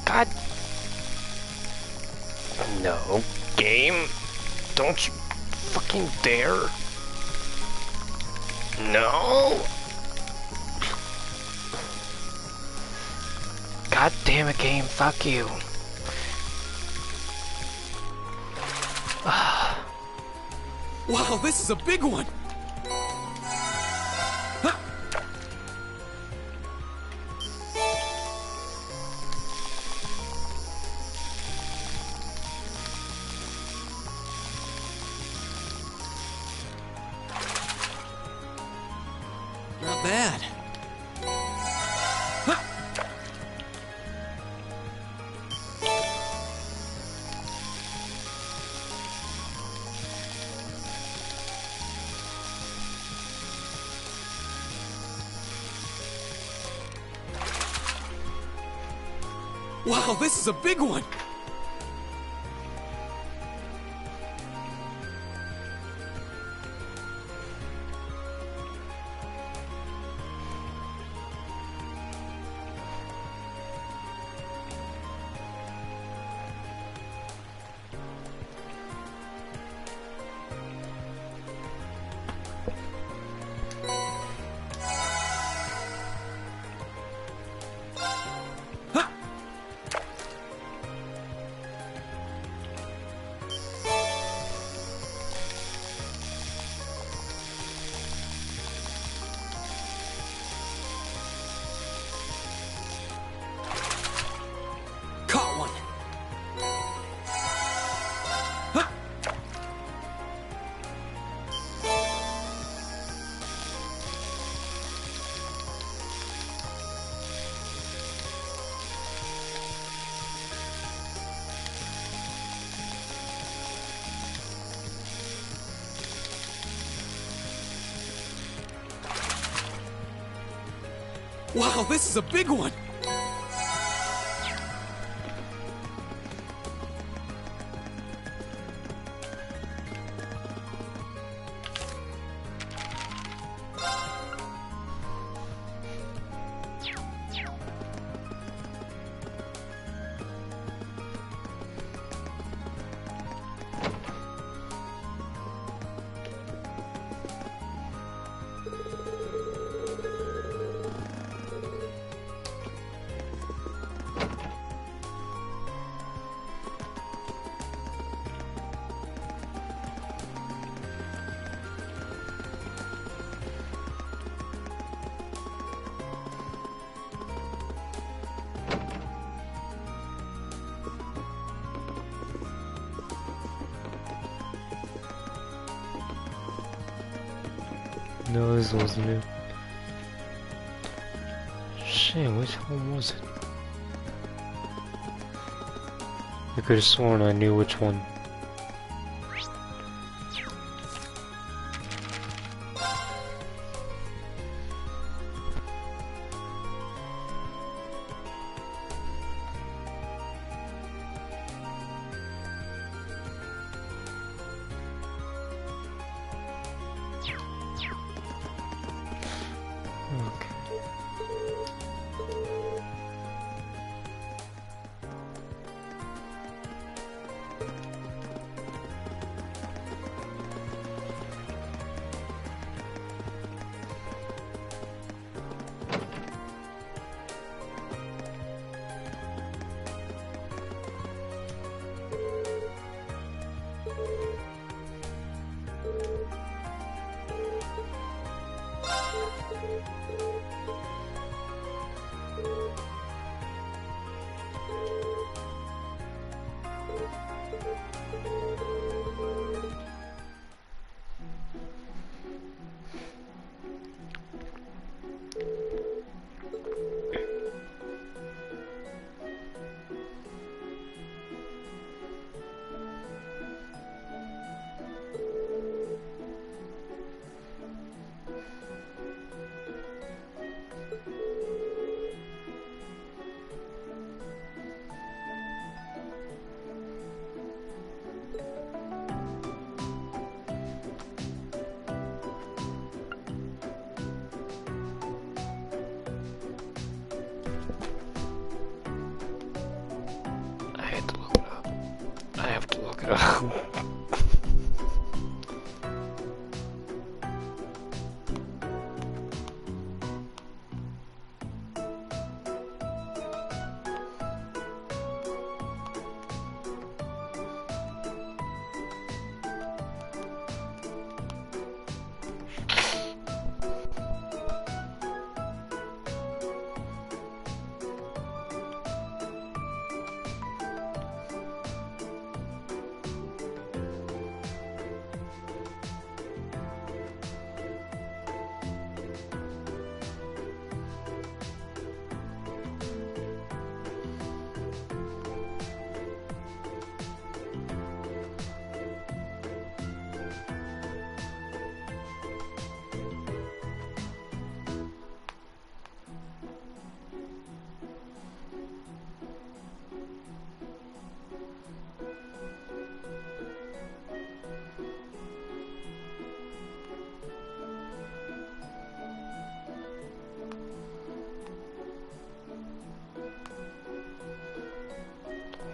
God. No, game. Don't you fucking dare. No. God damn it, game. Fuck you. Wow, this is a big one! Not bad. Wow, this is a big one! Wow, this is a big one! No, this wasn't it. Shit, which one was it? I could have sworn I knew which one.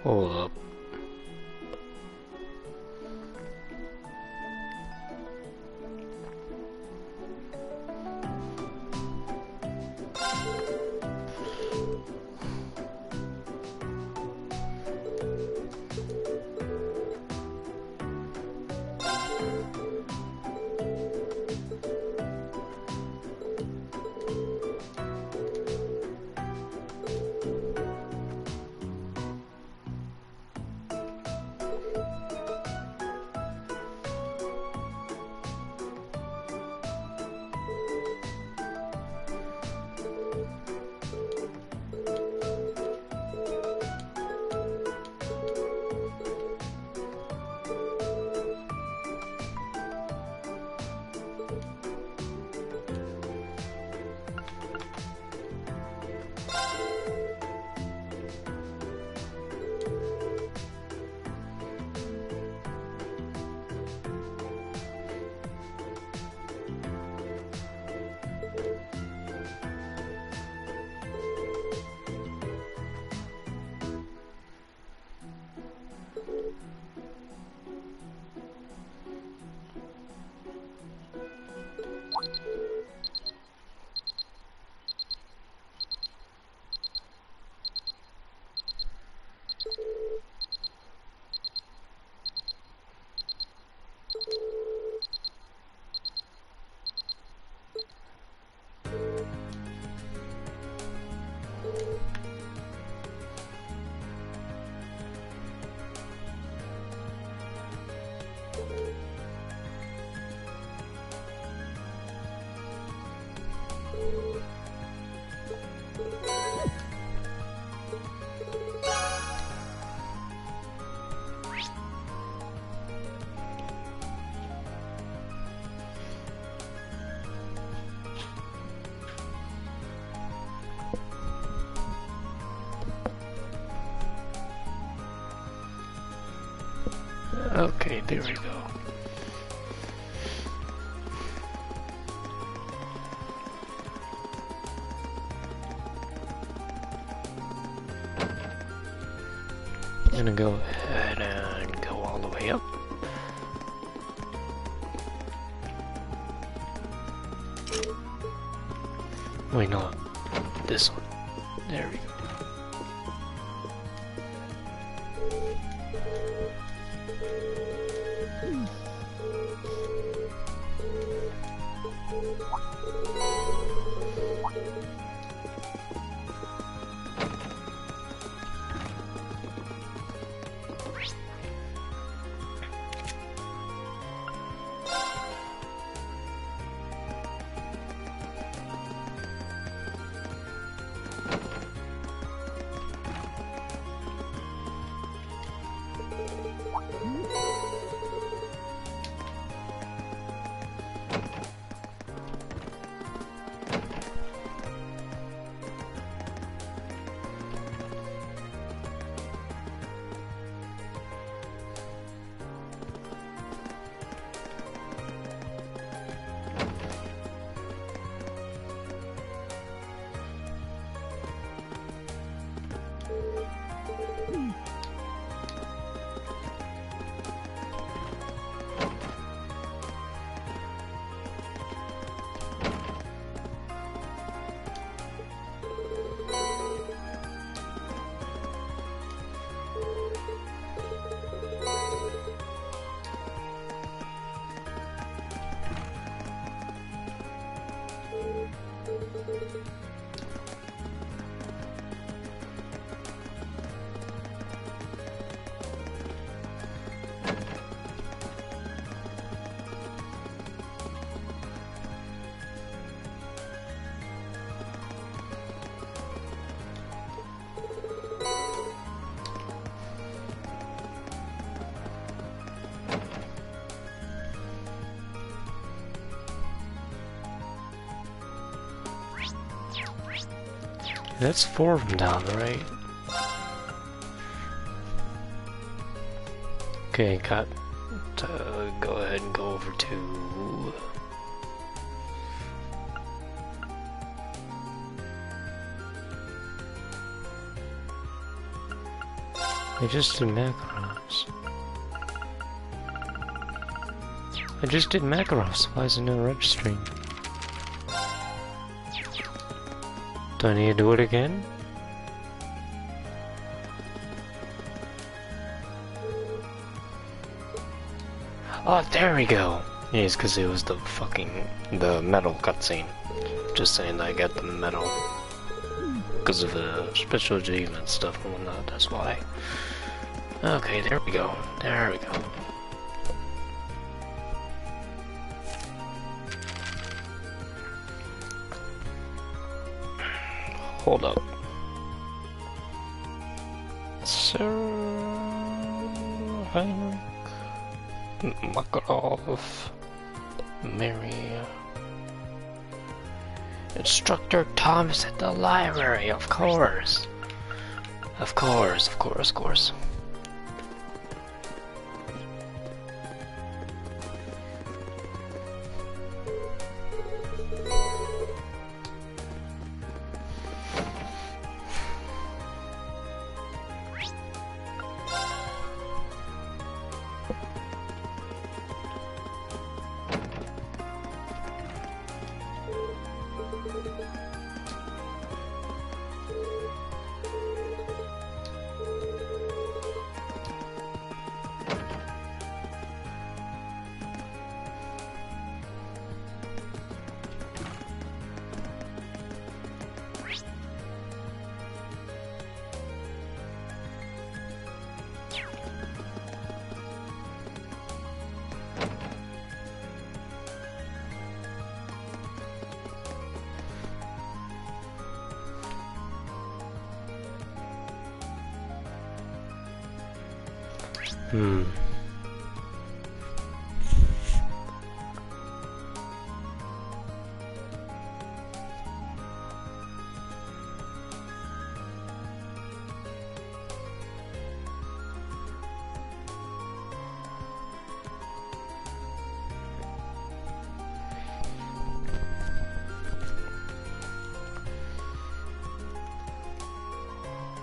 Hold up. Okay, there we go. I'm gonna go ahead and go all the way up. Wait, no, this one. There we go. That's 4 of them down, right? Okay, got to go ahead and go over to... I just did macarons. I just did macarons. Why is it not registering? Do I need to do it again? Oh, there we go! Yes, because it was the metal cutscene. Just saying that I got the metal. Because of the special achievement stuff and whatnot, that's why. Okay, there we go. There we go. Hold up. Sir Heinrich Makarov, Mary, Instructor Thomas at the library, of course. Of course, of course, of course.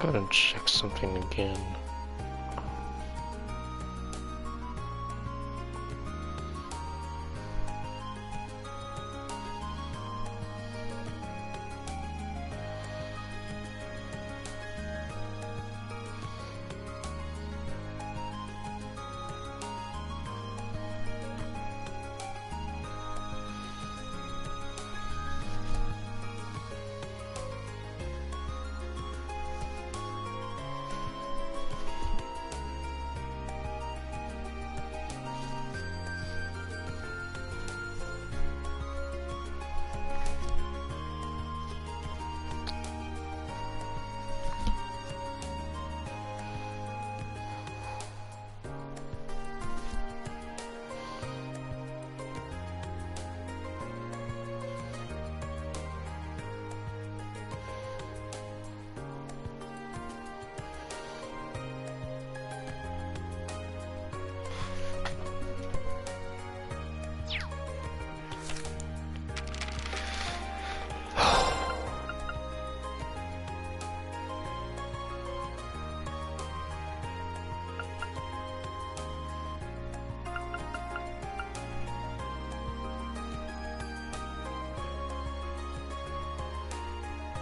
Gotta check something again.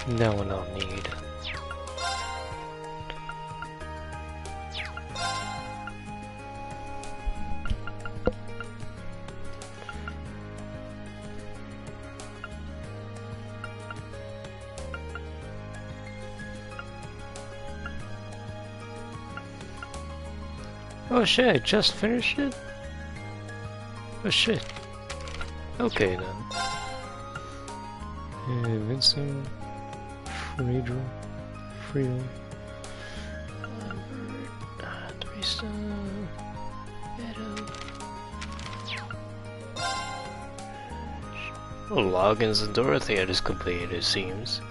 That one I'll need. Oh shit, I just finished it? Oh shit. Okay then. Vincent, Freedom, Teresa, Meadow. Oh, Loggins and Dorothy I just completed, it seems.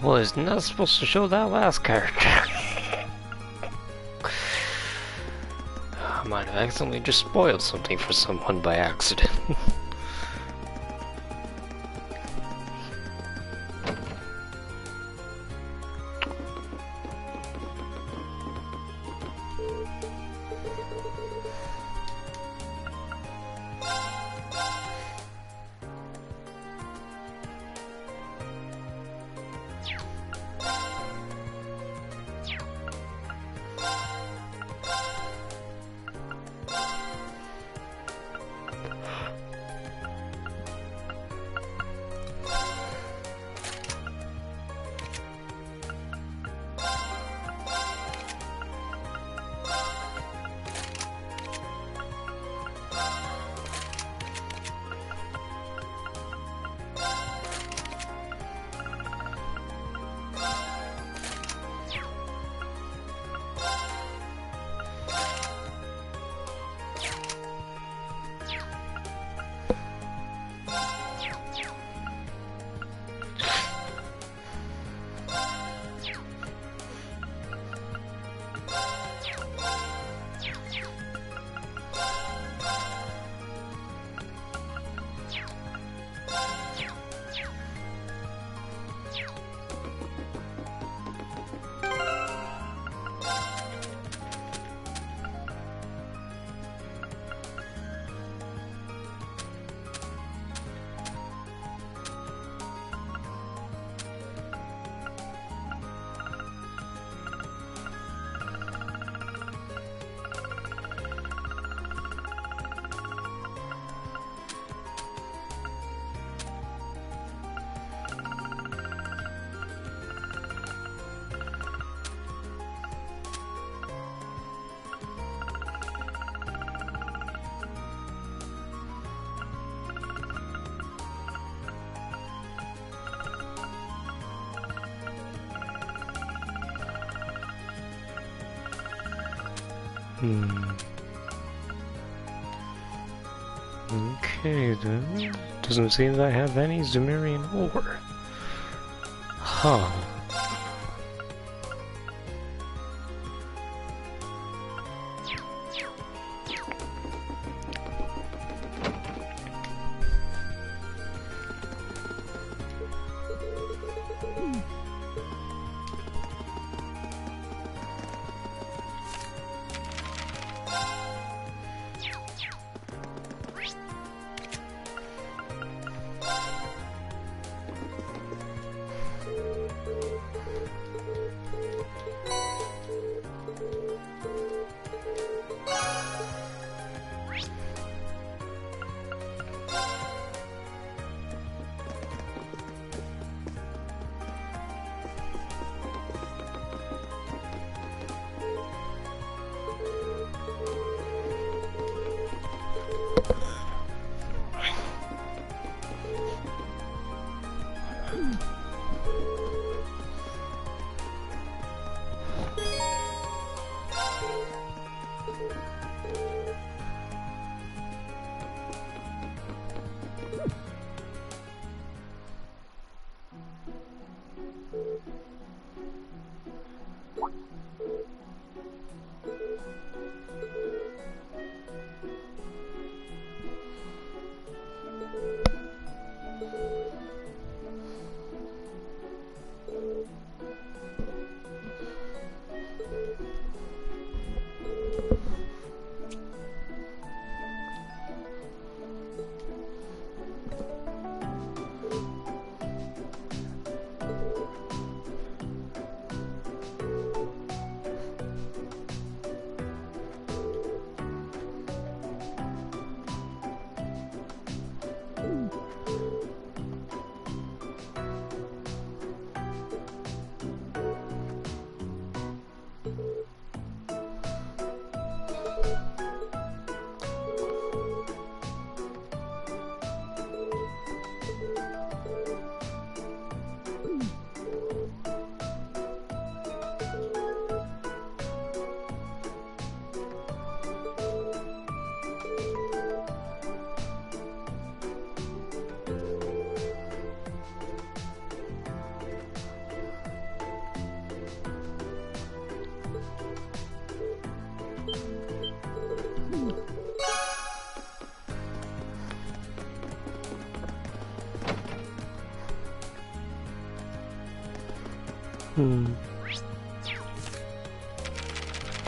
Was not supposed to show that last character. I might have accidentally just spoiled something for someone by accident. Okay then. Doesn't seem that I have any Zumerian ore. Huh.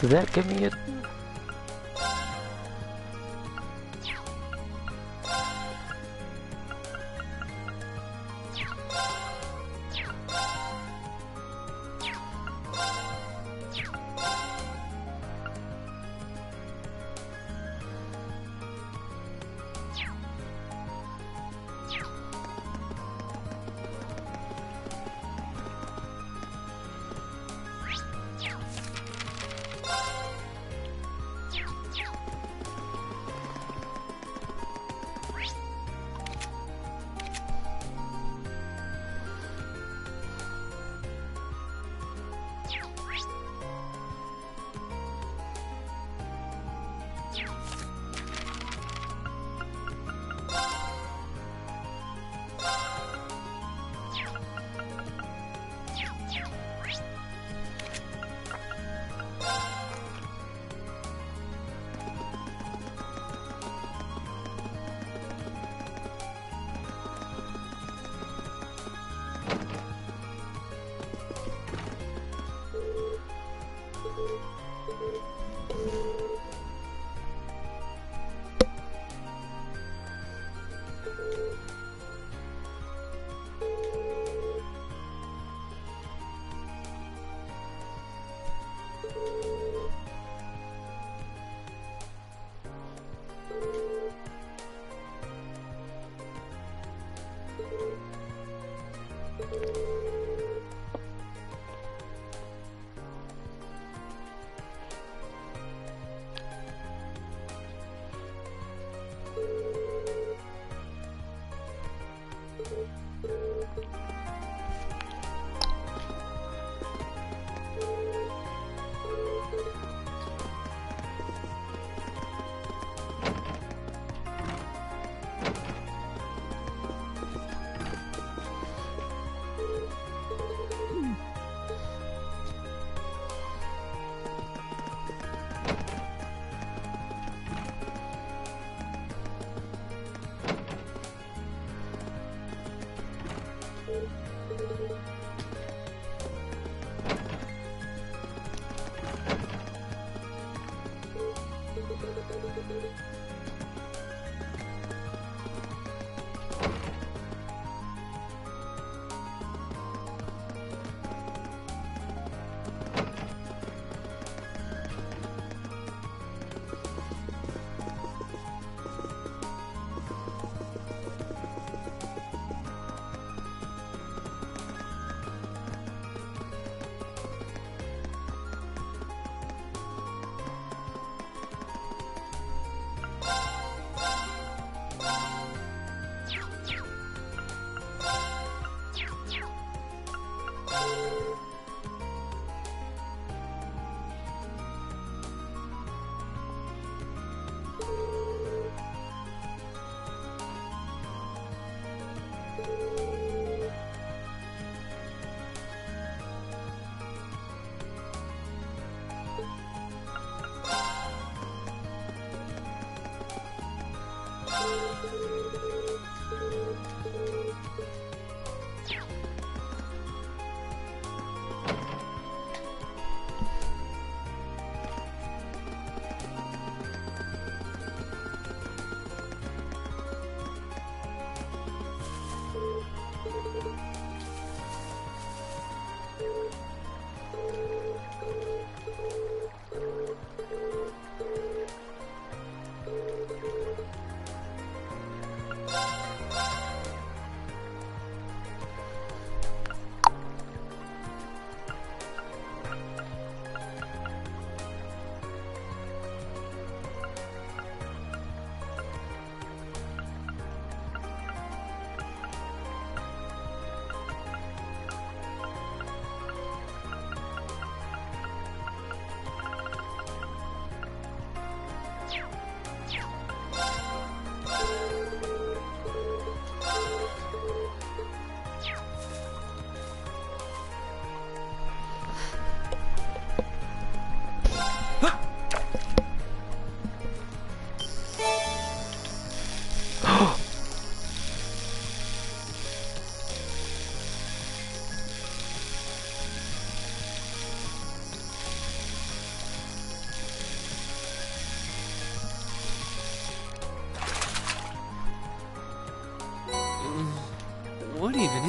Did that give me it?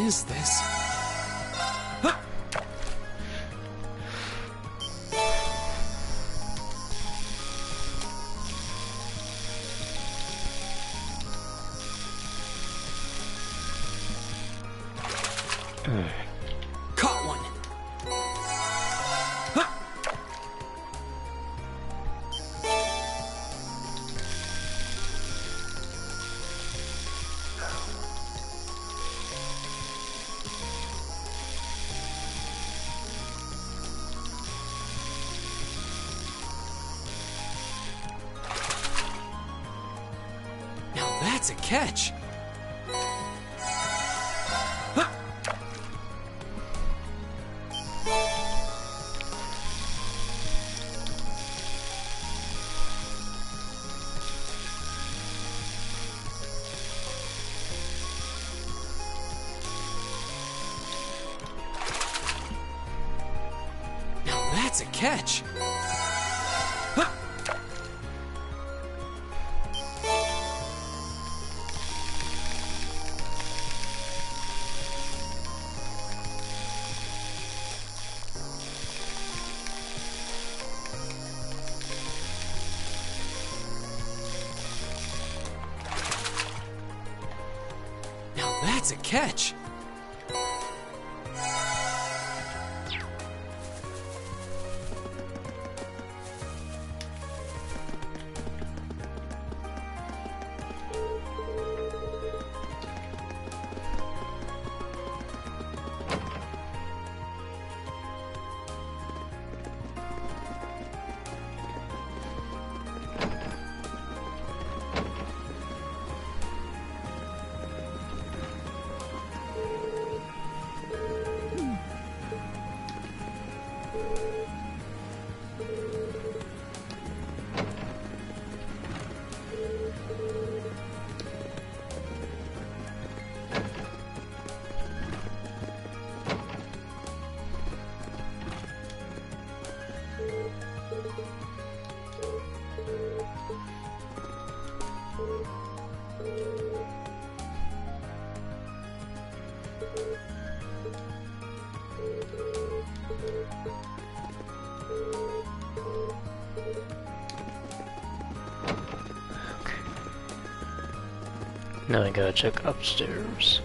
is this? Caught one! Now that's a catch! That's a catch. Now that's a catch. Now I gotta check upstairs.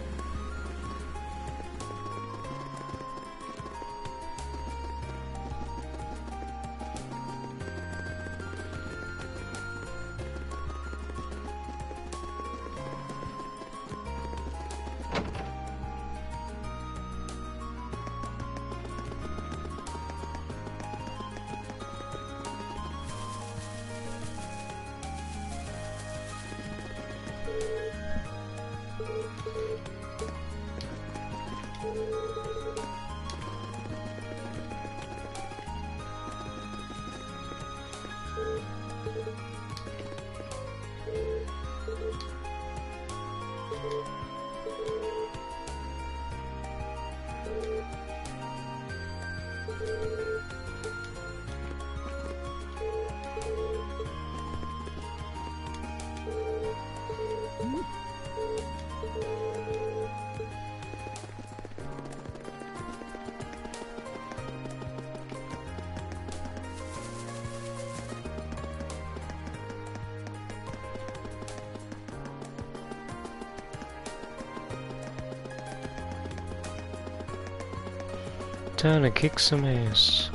Time to kick some ass.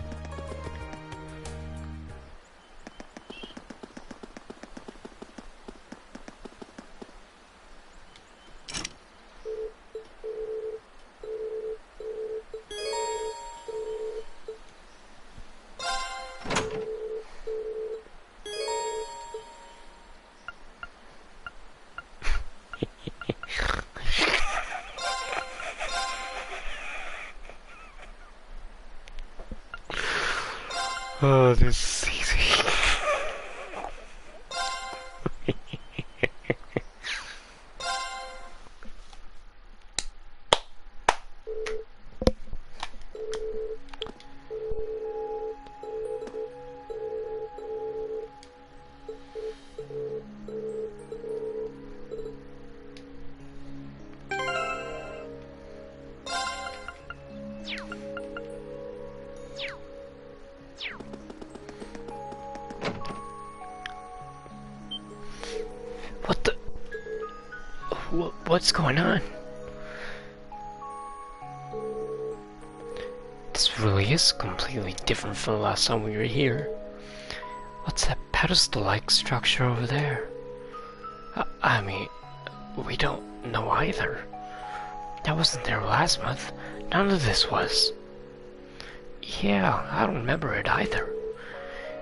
Oh, this is easy. What's going on? This really is completely different from the last time we were here. What's that pedestal-like structure over there? I mean, we don't know either. That wasn't there last month. None of this was. Yeah, I don't remember it either.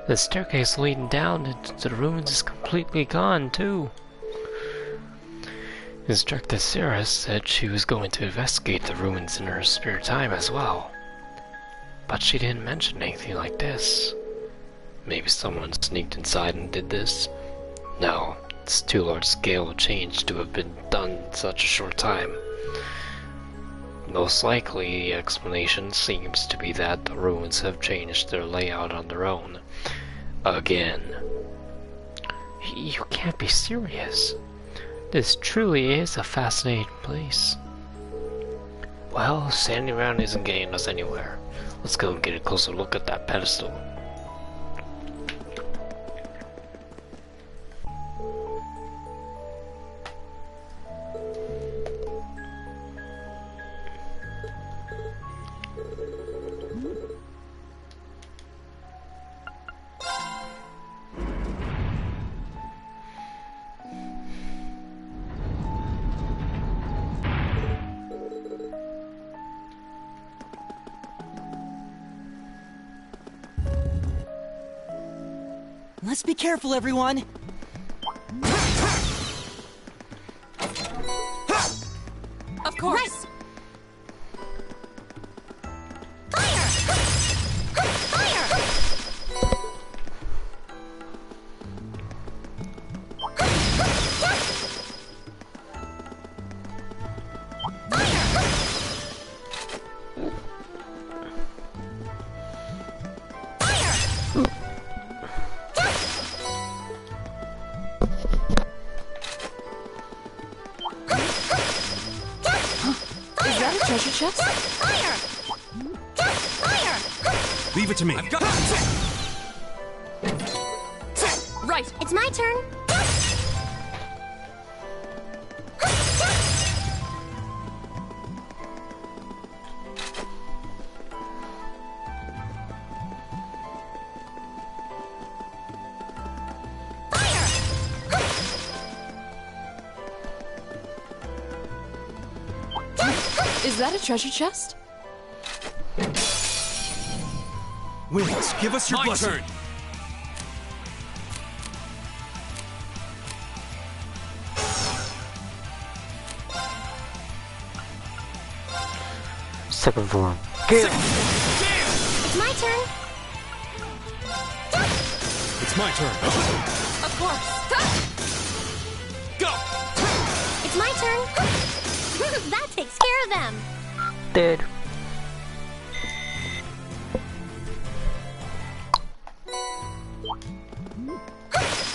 The staircase leading down into the ruins is completely gone, too. Instructor Sarah said she was going to investigate the ruins in her spare time as well. But she didn't mention anything like this. Maybe someone sneaked inside and did this? No, it's too large scale of change to have been done in such a short time. Most likely, the explanation seems to be that the ruins have changed their layout on their own. Again. You can't be serious. This truly is a fascinating place. Well, standing around isn't getting us anywhere. Let's go and get a closer look at that pedestal. Let's be careful, everyone! Of course! Treasure chest? Fire! Fire! Leave it to me. I've got right. It's my turn. Is that a treasure chest? Winds, give us your blessing. Turn. Second form. It's my turn. It's my turn. Of course. Go! It's my turn. That takes care of them. Dead.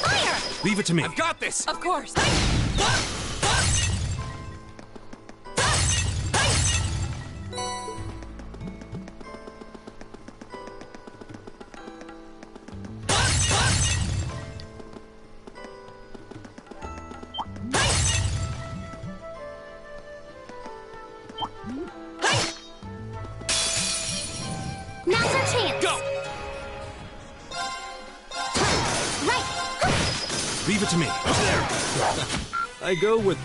Fire! Leave it to me. I've got this! Of course. Now's our chance. Go! Right. Leave it to me. There. I go with...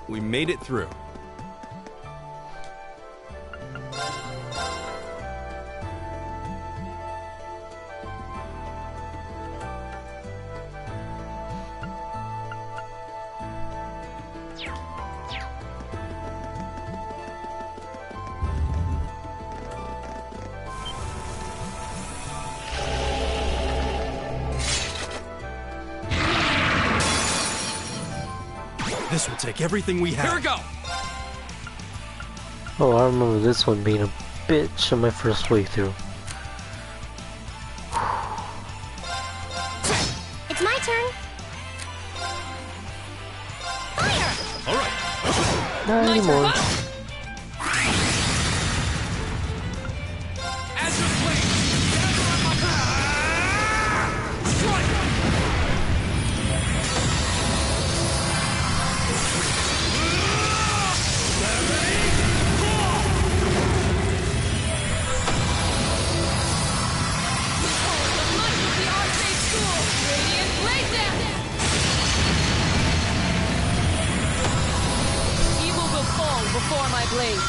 We made it through. This will take everything we have. Here we go! Oh, I remember this one being a bitch on my first playthrough. It's my turn. Fire! Alright. Not anymore. As your blade! Strike! Before my blade.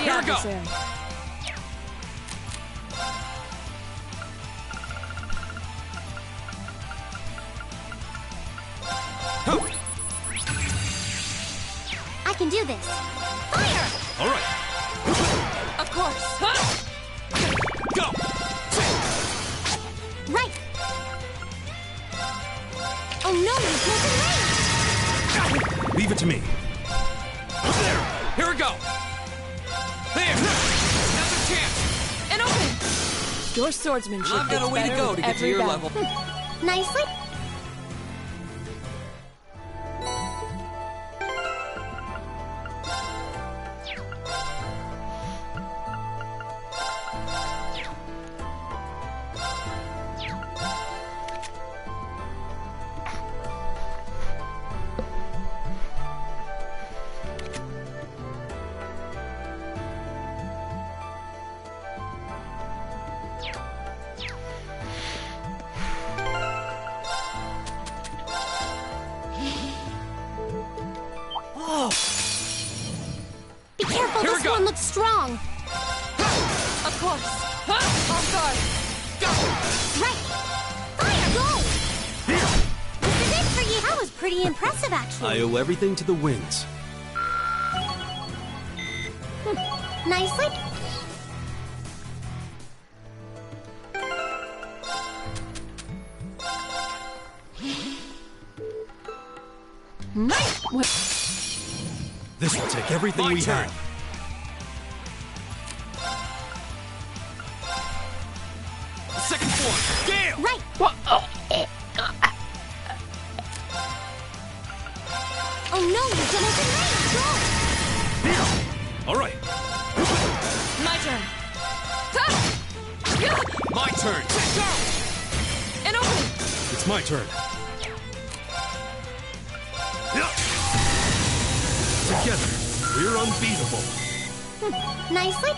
Adversary. I can do this. Fire! All right. Of course. Go! Right. Oh no, he's moving range! Leave it to me. There! Here we go! There! Now's a chance! An opening! Your swordsmanship I've got a way to go to get to your level. Nicely. Be careful, Here we this go. one looks strong. Of course. On guard. Go! Right. Fire, go! This is it for you. That was pretty impressive, I actually. owe everything to the winds. Nicely. What? This will take everything My we turn. have. Second form! Gale! Right. Oh no, you did open range. Go! All right. My turn. My turn. Go! An opening! It's my turn. Together, we're unbeatable. Nicely.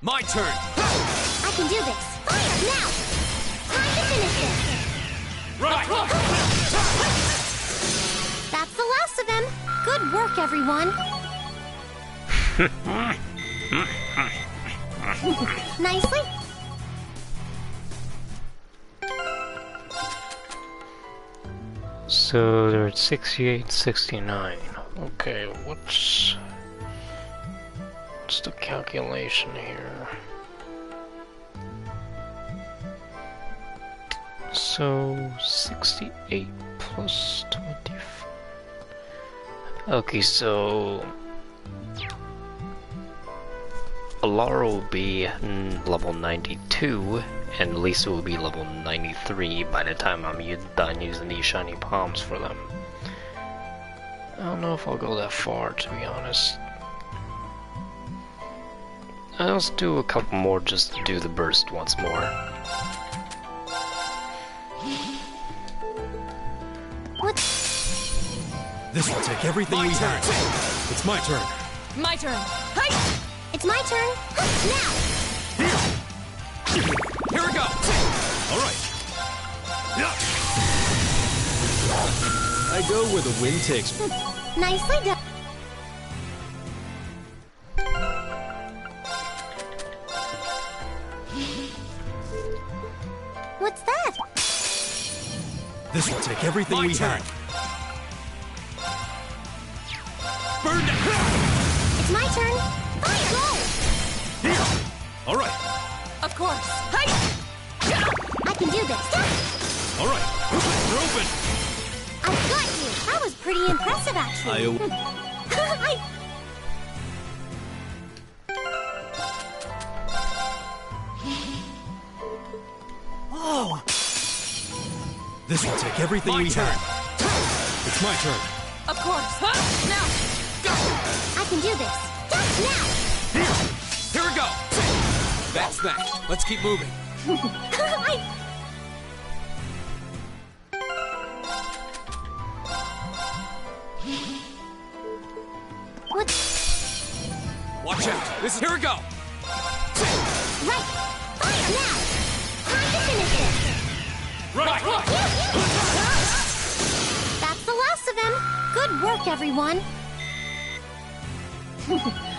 My turn. I can do this. Fire now. Time to finish this. Right. That's the last of them. Good work, everyone. Nicely. So they're at 68, 69. Okay, what's the calculation here? So 68 plus 24. Okay, so Alara will be level 92, and Lisa will be level 93 by the time I'm done using these shiny palms for them. I don't know if I'll go that far, to be honest. I'll just do a couple more just to do the burst once more. What? This will take everything we have. It's my turn. My turn. Hi! It's my turn. Now. Here we go. All right. I go where the wind takes me. Nicely done. What's that? This will take everything My we turn. have. Burn down. It's my turn. Fire! Go! Here. All right. Of course. Hi! I can do this. All right. We're open. I've got you. That was pretty impressive, actually. Oh. This will take everything My we turn. have. It's my turn. Of course. Now! I can do this. Now! Here we go. That's that. Let's keep moving. What? Watch out. This is here we go. Right! Fire now! Time to finish this! Right. That's the last of them. Good work, everyone.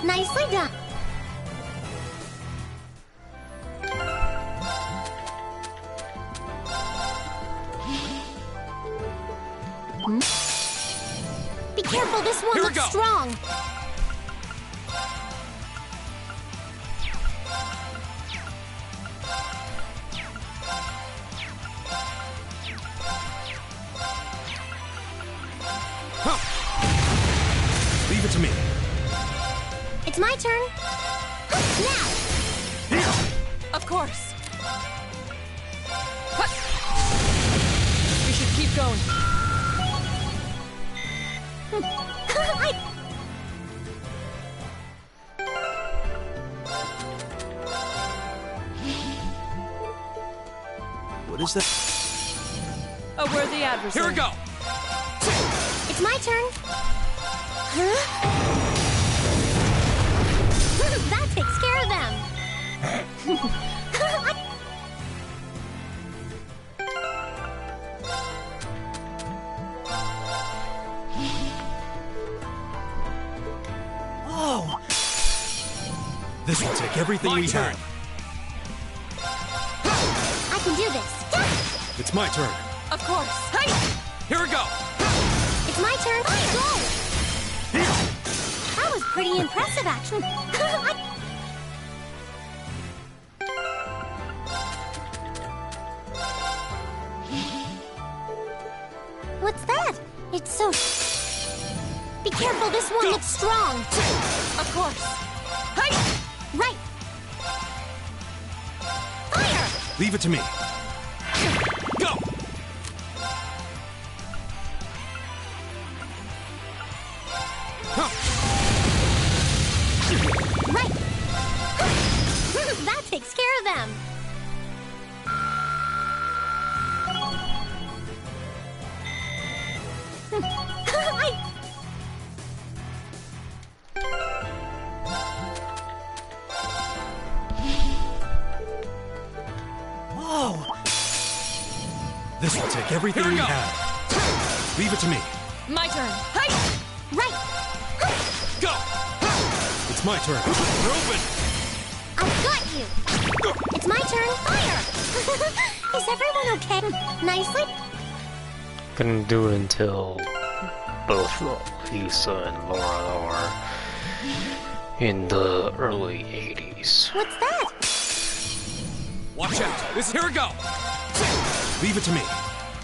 Nicely done. Be careful, this one Here we looks go. strong. Leave it to me. It's my turn. Now! Of course. We should keep going. What is that? A worthy adversary. Here we go. It's my turn. Huh? That takes care of them. Oh. This will take everything My we turn. have. I can do this. It's my turn. Of course. Hi! Here we go. It's my turn. Go! That was pretty impressive, actually. What's that? It's so... Be careful, this one looks strong. Of course. Hi! Right! Fire! Leave it to me. Go. This will take everything we have. Leave it to me. My turn. Hey! Right. Go! It's my turn. Ruben! I've got you. It's my turn. Fire! Is everyone okay? Nicely. Couldn't do it until both Lisa and Laura are in the early 80s. What's that? Watch out! Here we go! Leave it to me.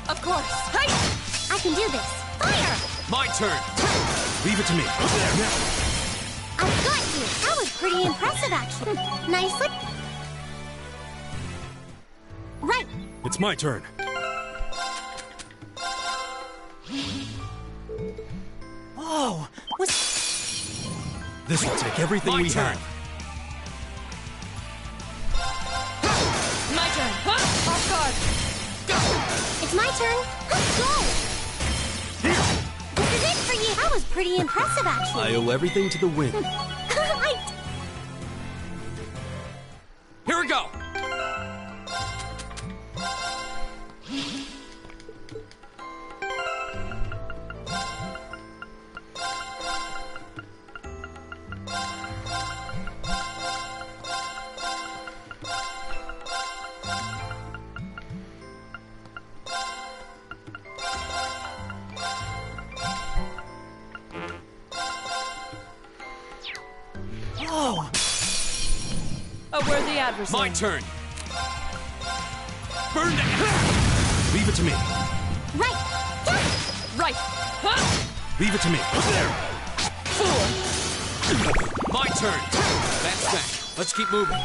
Of course. Hey! I can do this. Fire! My turn! Leave it to me. I've got you. That was pretty impressive, actually. Nicely. Right. It's my turn. Oh, what's... This will take everything My we turn. have. My turn. Huh? Off guard. It's my turn. Go! This is it for you. That was pretty impressive, actually. I owe everything to the wind. Here we go! Oh, A worthy adversary. My turn! Burn it! Leave it to me. Right. Right. Huh? Leave it to me. Fool. My turn! That's that. Let's keep moving.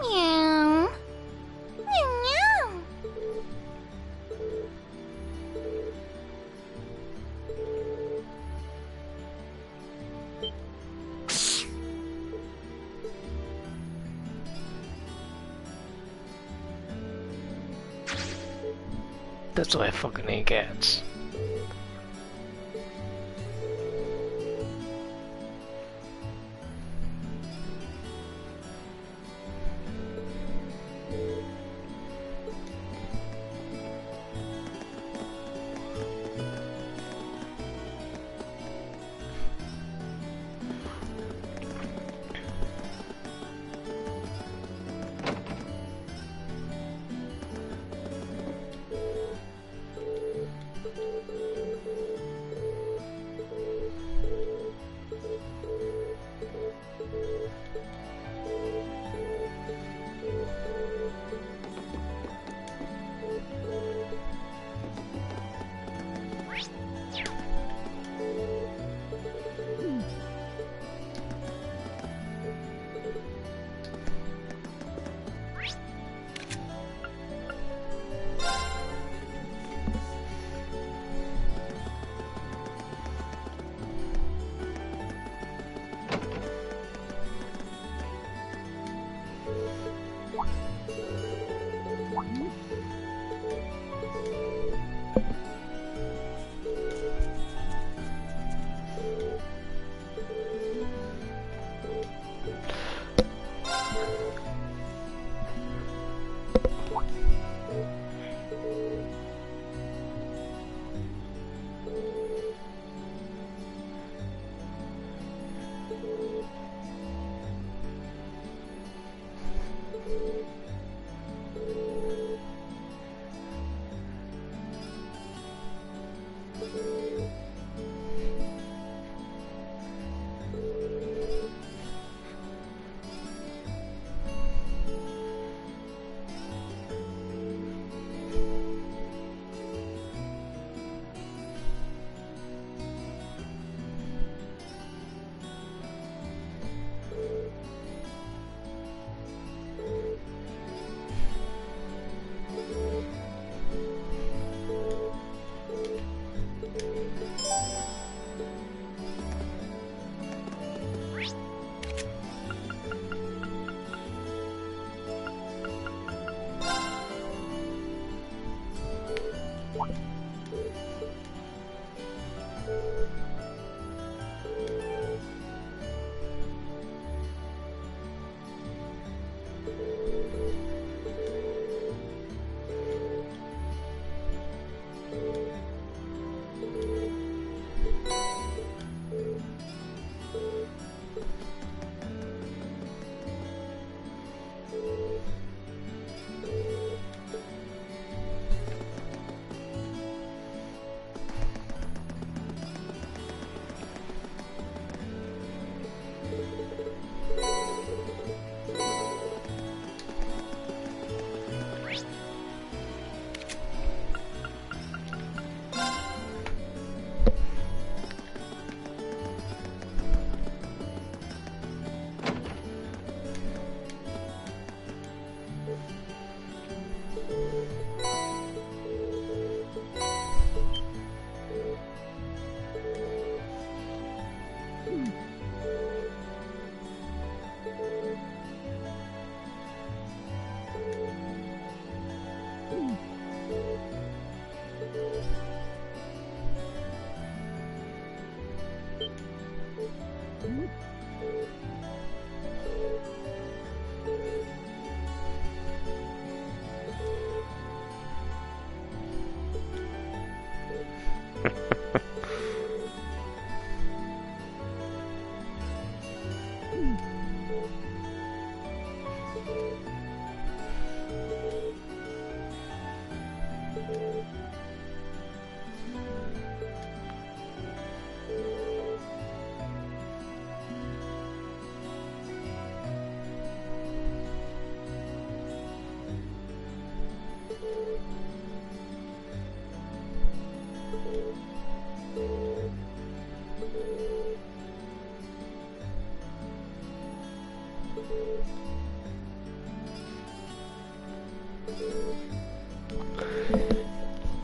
Meow. Meow meow. That's why I fucking hate cats.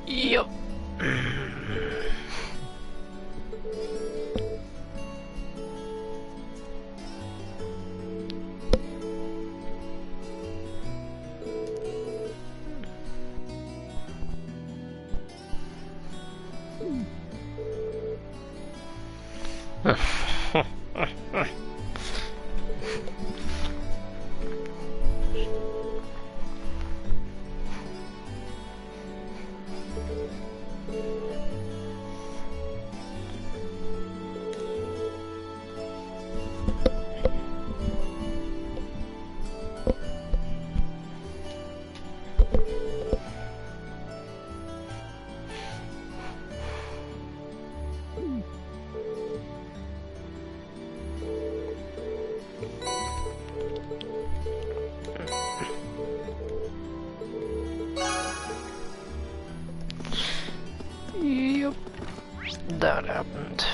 Yup. Yep, that happened.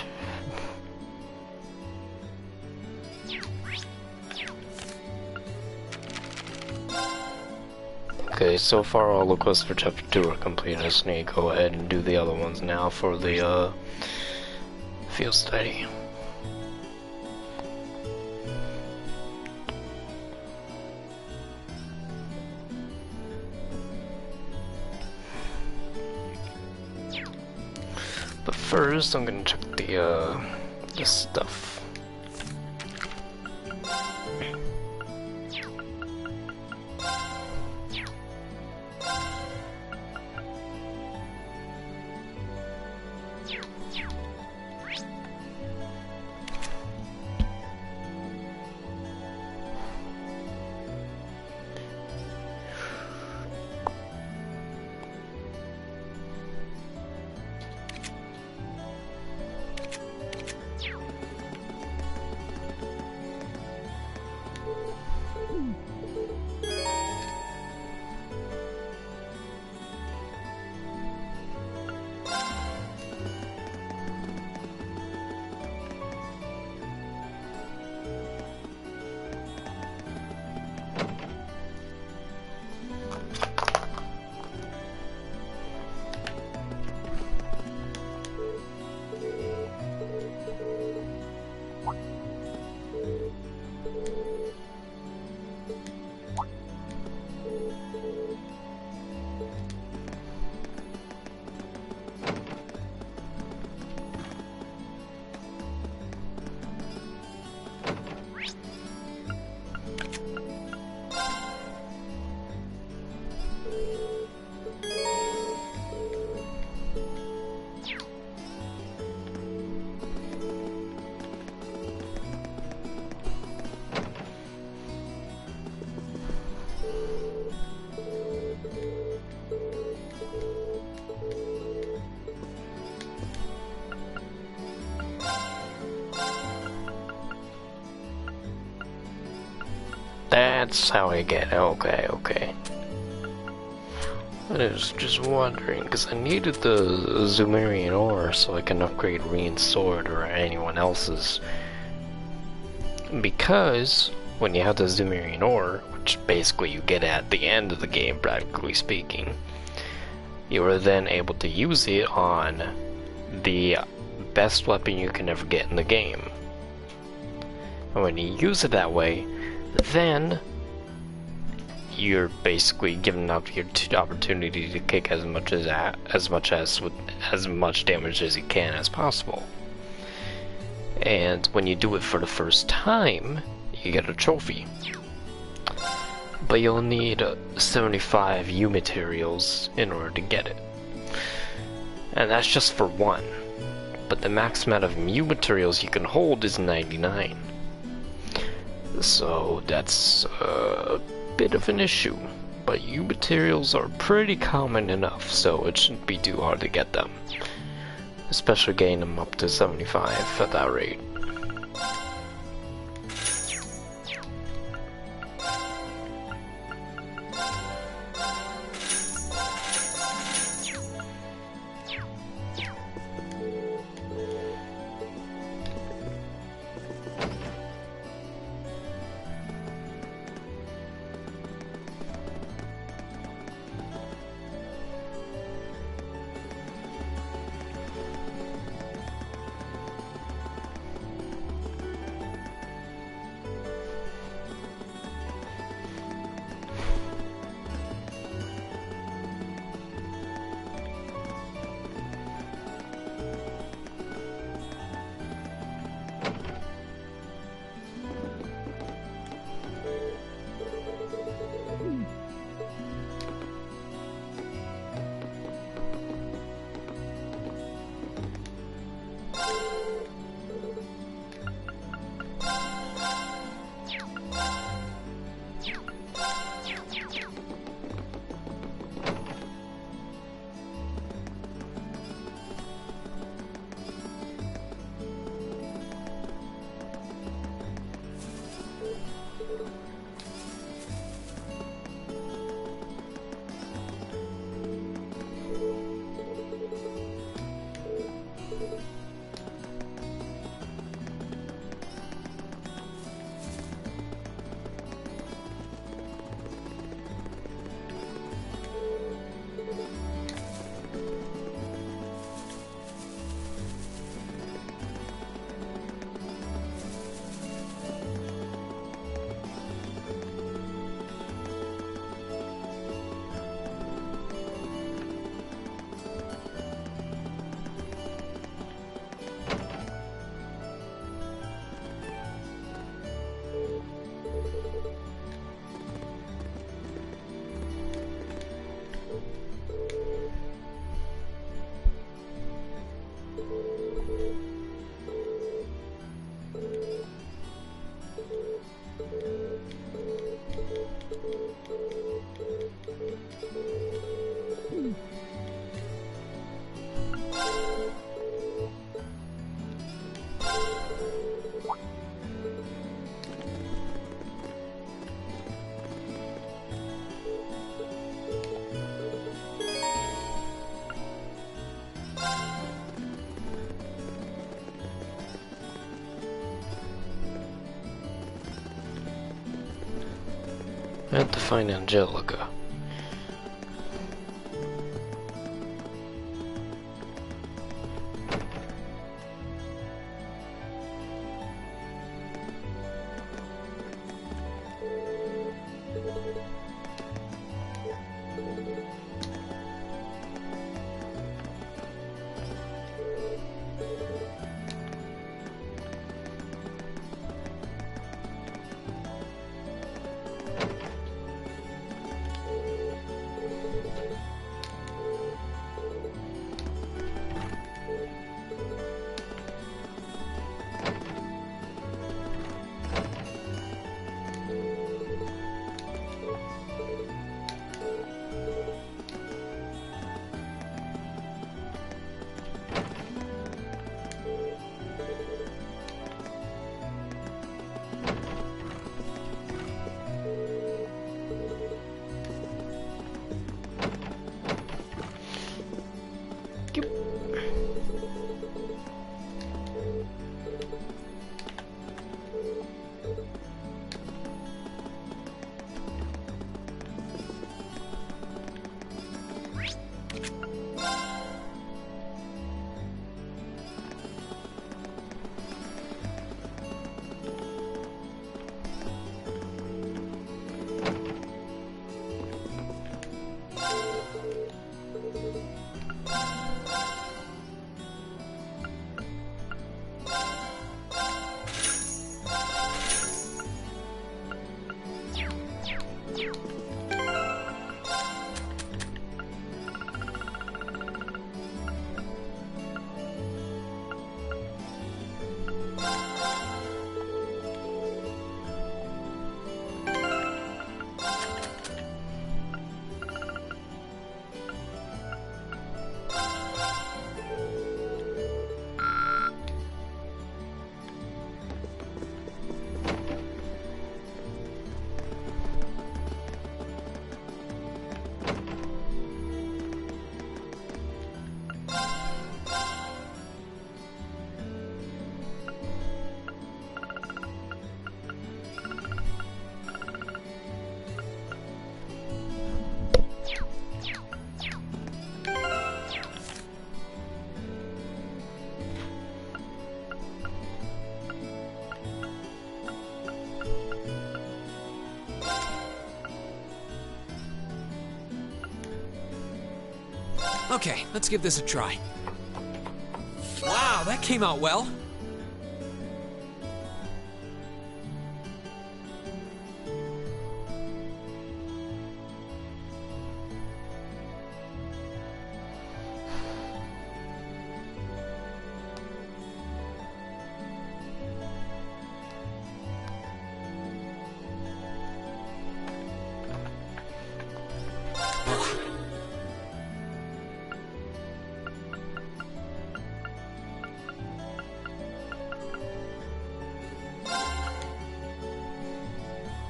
Okay, so far all the quests for chapter 2 are complete. I just need to go ahead and do the other ones now for the field study. But first, I'm gonna check the stuff. That's how I get it. Okay, okay. I was just wondering, because I needed the Zumerian ore so I can upgrade Rian's sword or anyone else's. Because when you have the Zumerian ore, which basically you get at the end of the game, practically speaking, you are then able to use it on the best weapon you can ever get in the game. And when you use it that way, then you're basically given up your opportunity to kick as much damage as you can as possible. And when you do it for the first time, you get a trophy. But you'll need 75 U materials in order to get it. And that's just for one. But the max amount of U materials you can hold is 99. So that's a bit of an issue. But U materials are pretty common enough, so it shouldn't be too hard to get them. Especially getting them up to 75 at that rate. I had to find Angelica. Okay, let's give this a try. Wow, that came out well.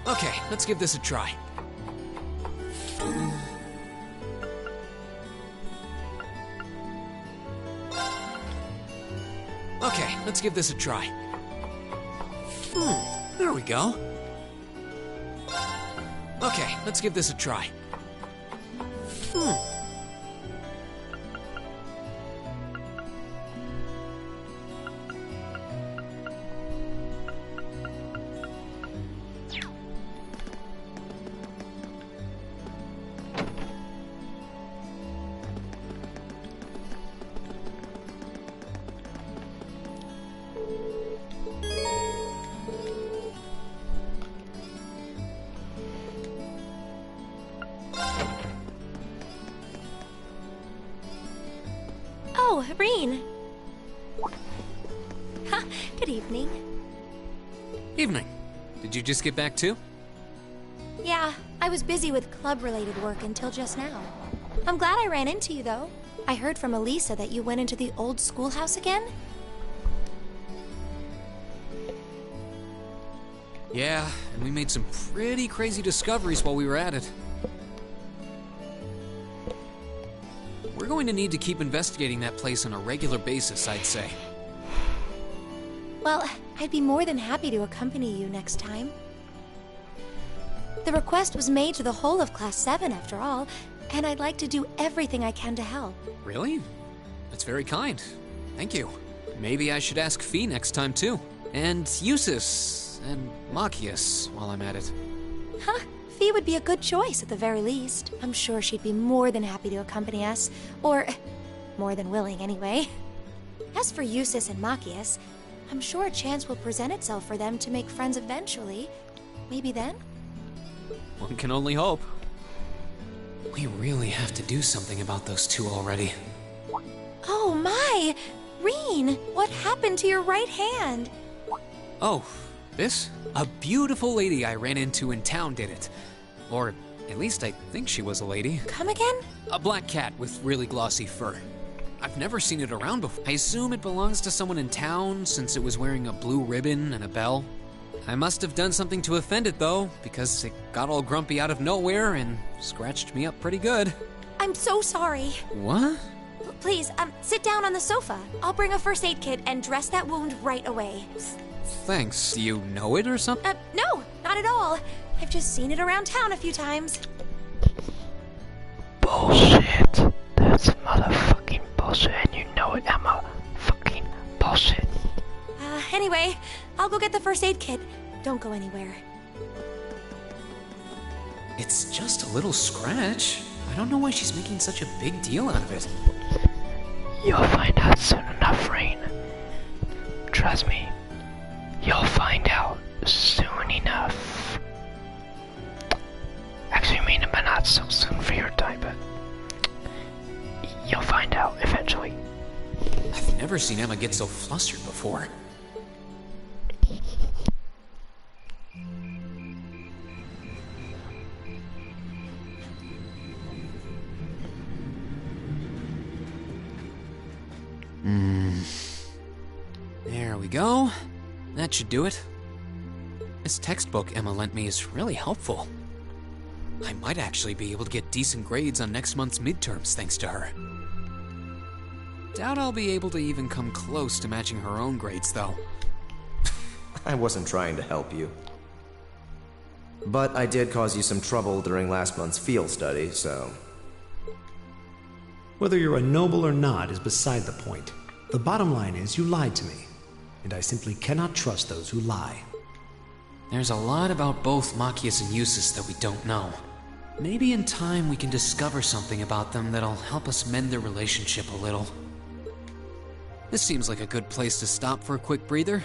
Okay, let's give this a try. Okay, let's give this a try. There we go. Okay, let's give this a try. Oh, Reen. Good evening. Evening. Did you just get back too? Yeah, I was busy with club-related work until just now. I'm glad I ran into you, though. I heard from Elisa that you went into the old schoolhouse again? Yeah, and we made some pretty crazy discoveries while we were at it. We're going to need to keep investigating that place on a regular basis, I'd say. Well, I'd be more than happy to accompany you next time. The request was made to the whole of Class 7 after all, and I'd like to do everything I can to help. Really? That's very kind. Thank you. Maybe I should ask Fee next time too. And Eustace and Machias while I'm at it. Huh? Fee would be a good choice at the very least. I'm sure she'd be more than happy to accompany us. Or, more than willing anyway. As for Eustace and Machias, I'm sure a chance will present itself for them to make friends eventually. Maybe then? One can only hope. We really have to do something about those two already. Oh my! Reen, what happened to your right hand? Oh, this? A beautiful lady I ran into in town did it. Or at least I think she was a lady. Come again? A black cat with really glossy fur. I've never seen it around before. I assume it belongs to someone in town since it was wearing a blue ribbon and a bell. I must have done something to offend it though, because it got all grumpy out of nowhere and scratched me up pretty good. I'm so sorry. What? Please, sit down on the sofa. I'll bring a first aid kit and dress that wound right away. Thanks. Do you know it or something? No, not at all. I've just seen it around town a few times. Bullshit. That's motherfucking bullshit, and you know it, Emma. Fucking bullshit. Anyway, I'll go get the first aid kit. Don't go anywhere. It's just a little scratch. I don't know why she's making such a big deal out of it. You'll find out soon enough, Rain. Trust me. You'll find out soon enough. Actually, I mean, but not so soon for your type, but you'll find out eventually. I've never seen Emma get so flustered before. There we go. That should do it. This textbook Emma lent me is really helpful. I might actually be able to get decent grades on next month's midterms thanks to her. Doubt I'll be able to even come close to matching her own grades, though. I wasn't trying to help you. But I did cause you some trouble during last month's field study, so... Whether you're a noble or not is beside the point. The bottom line is you lied to me, and I simply cannot trust those who lie. There's a lot about both Machias and Eustace that we don't know. Maybe in time we can discover something about them that'll help us mend their relationship a little. This seems like a good place to stop for a quick breather.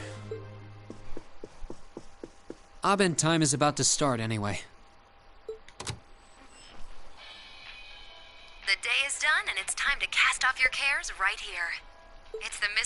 Abend time is about to start anyway. The day is done and it's time to cast off your cares right here. It's the Misty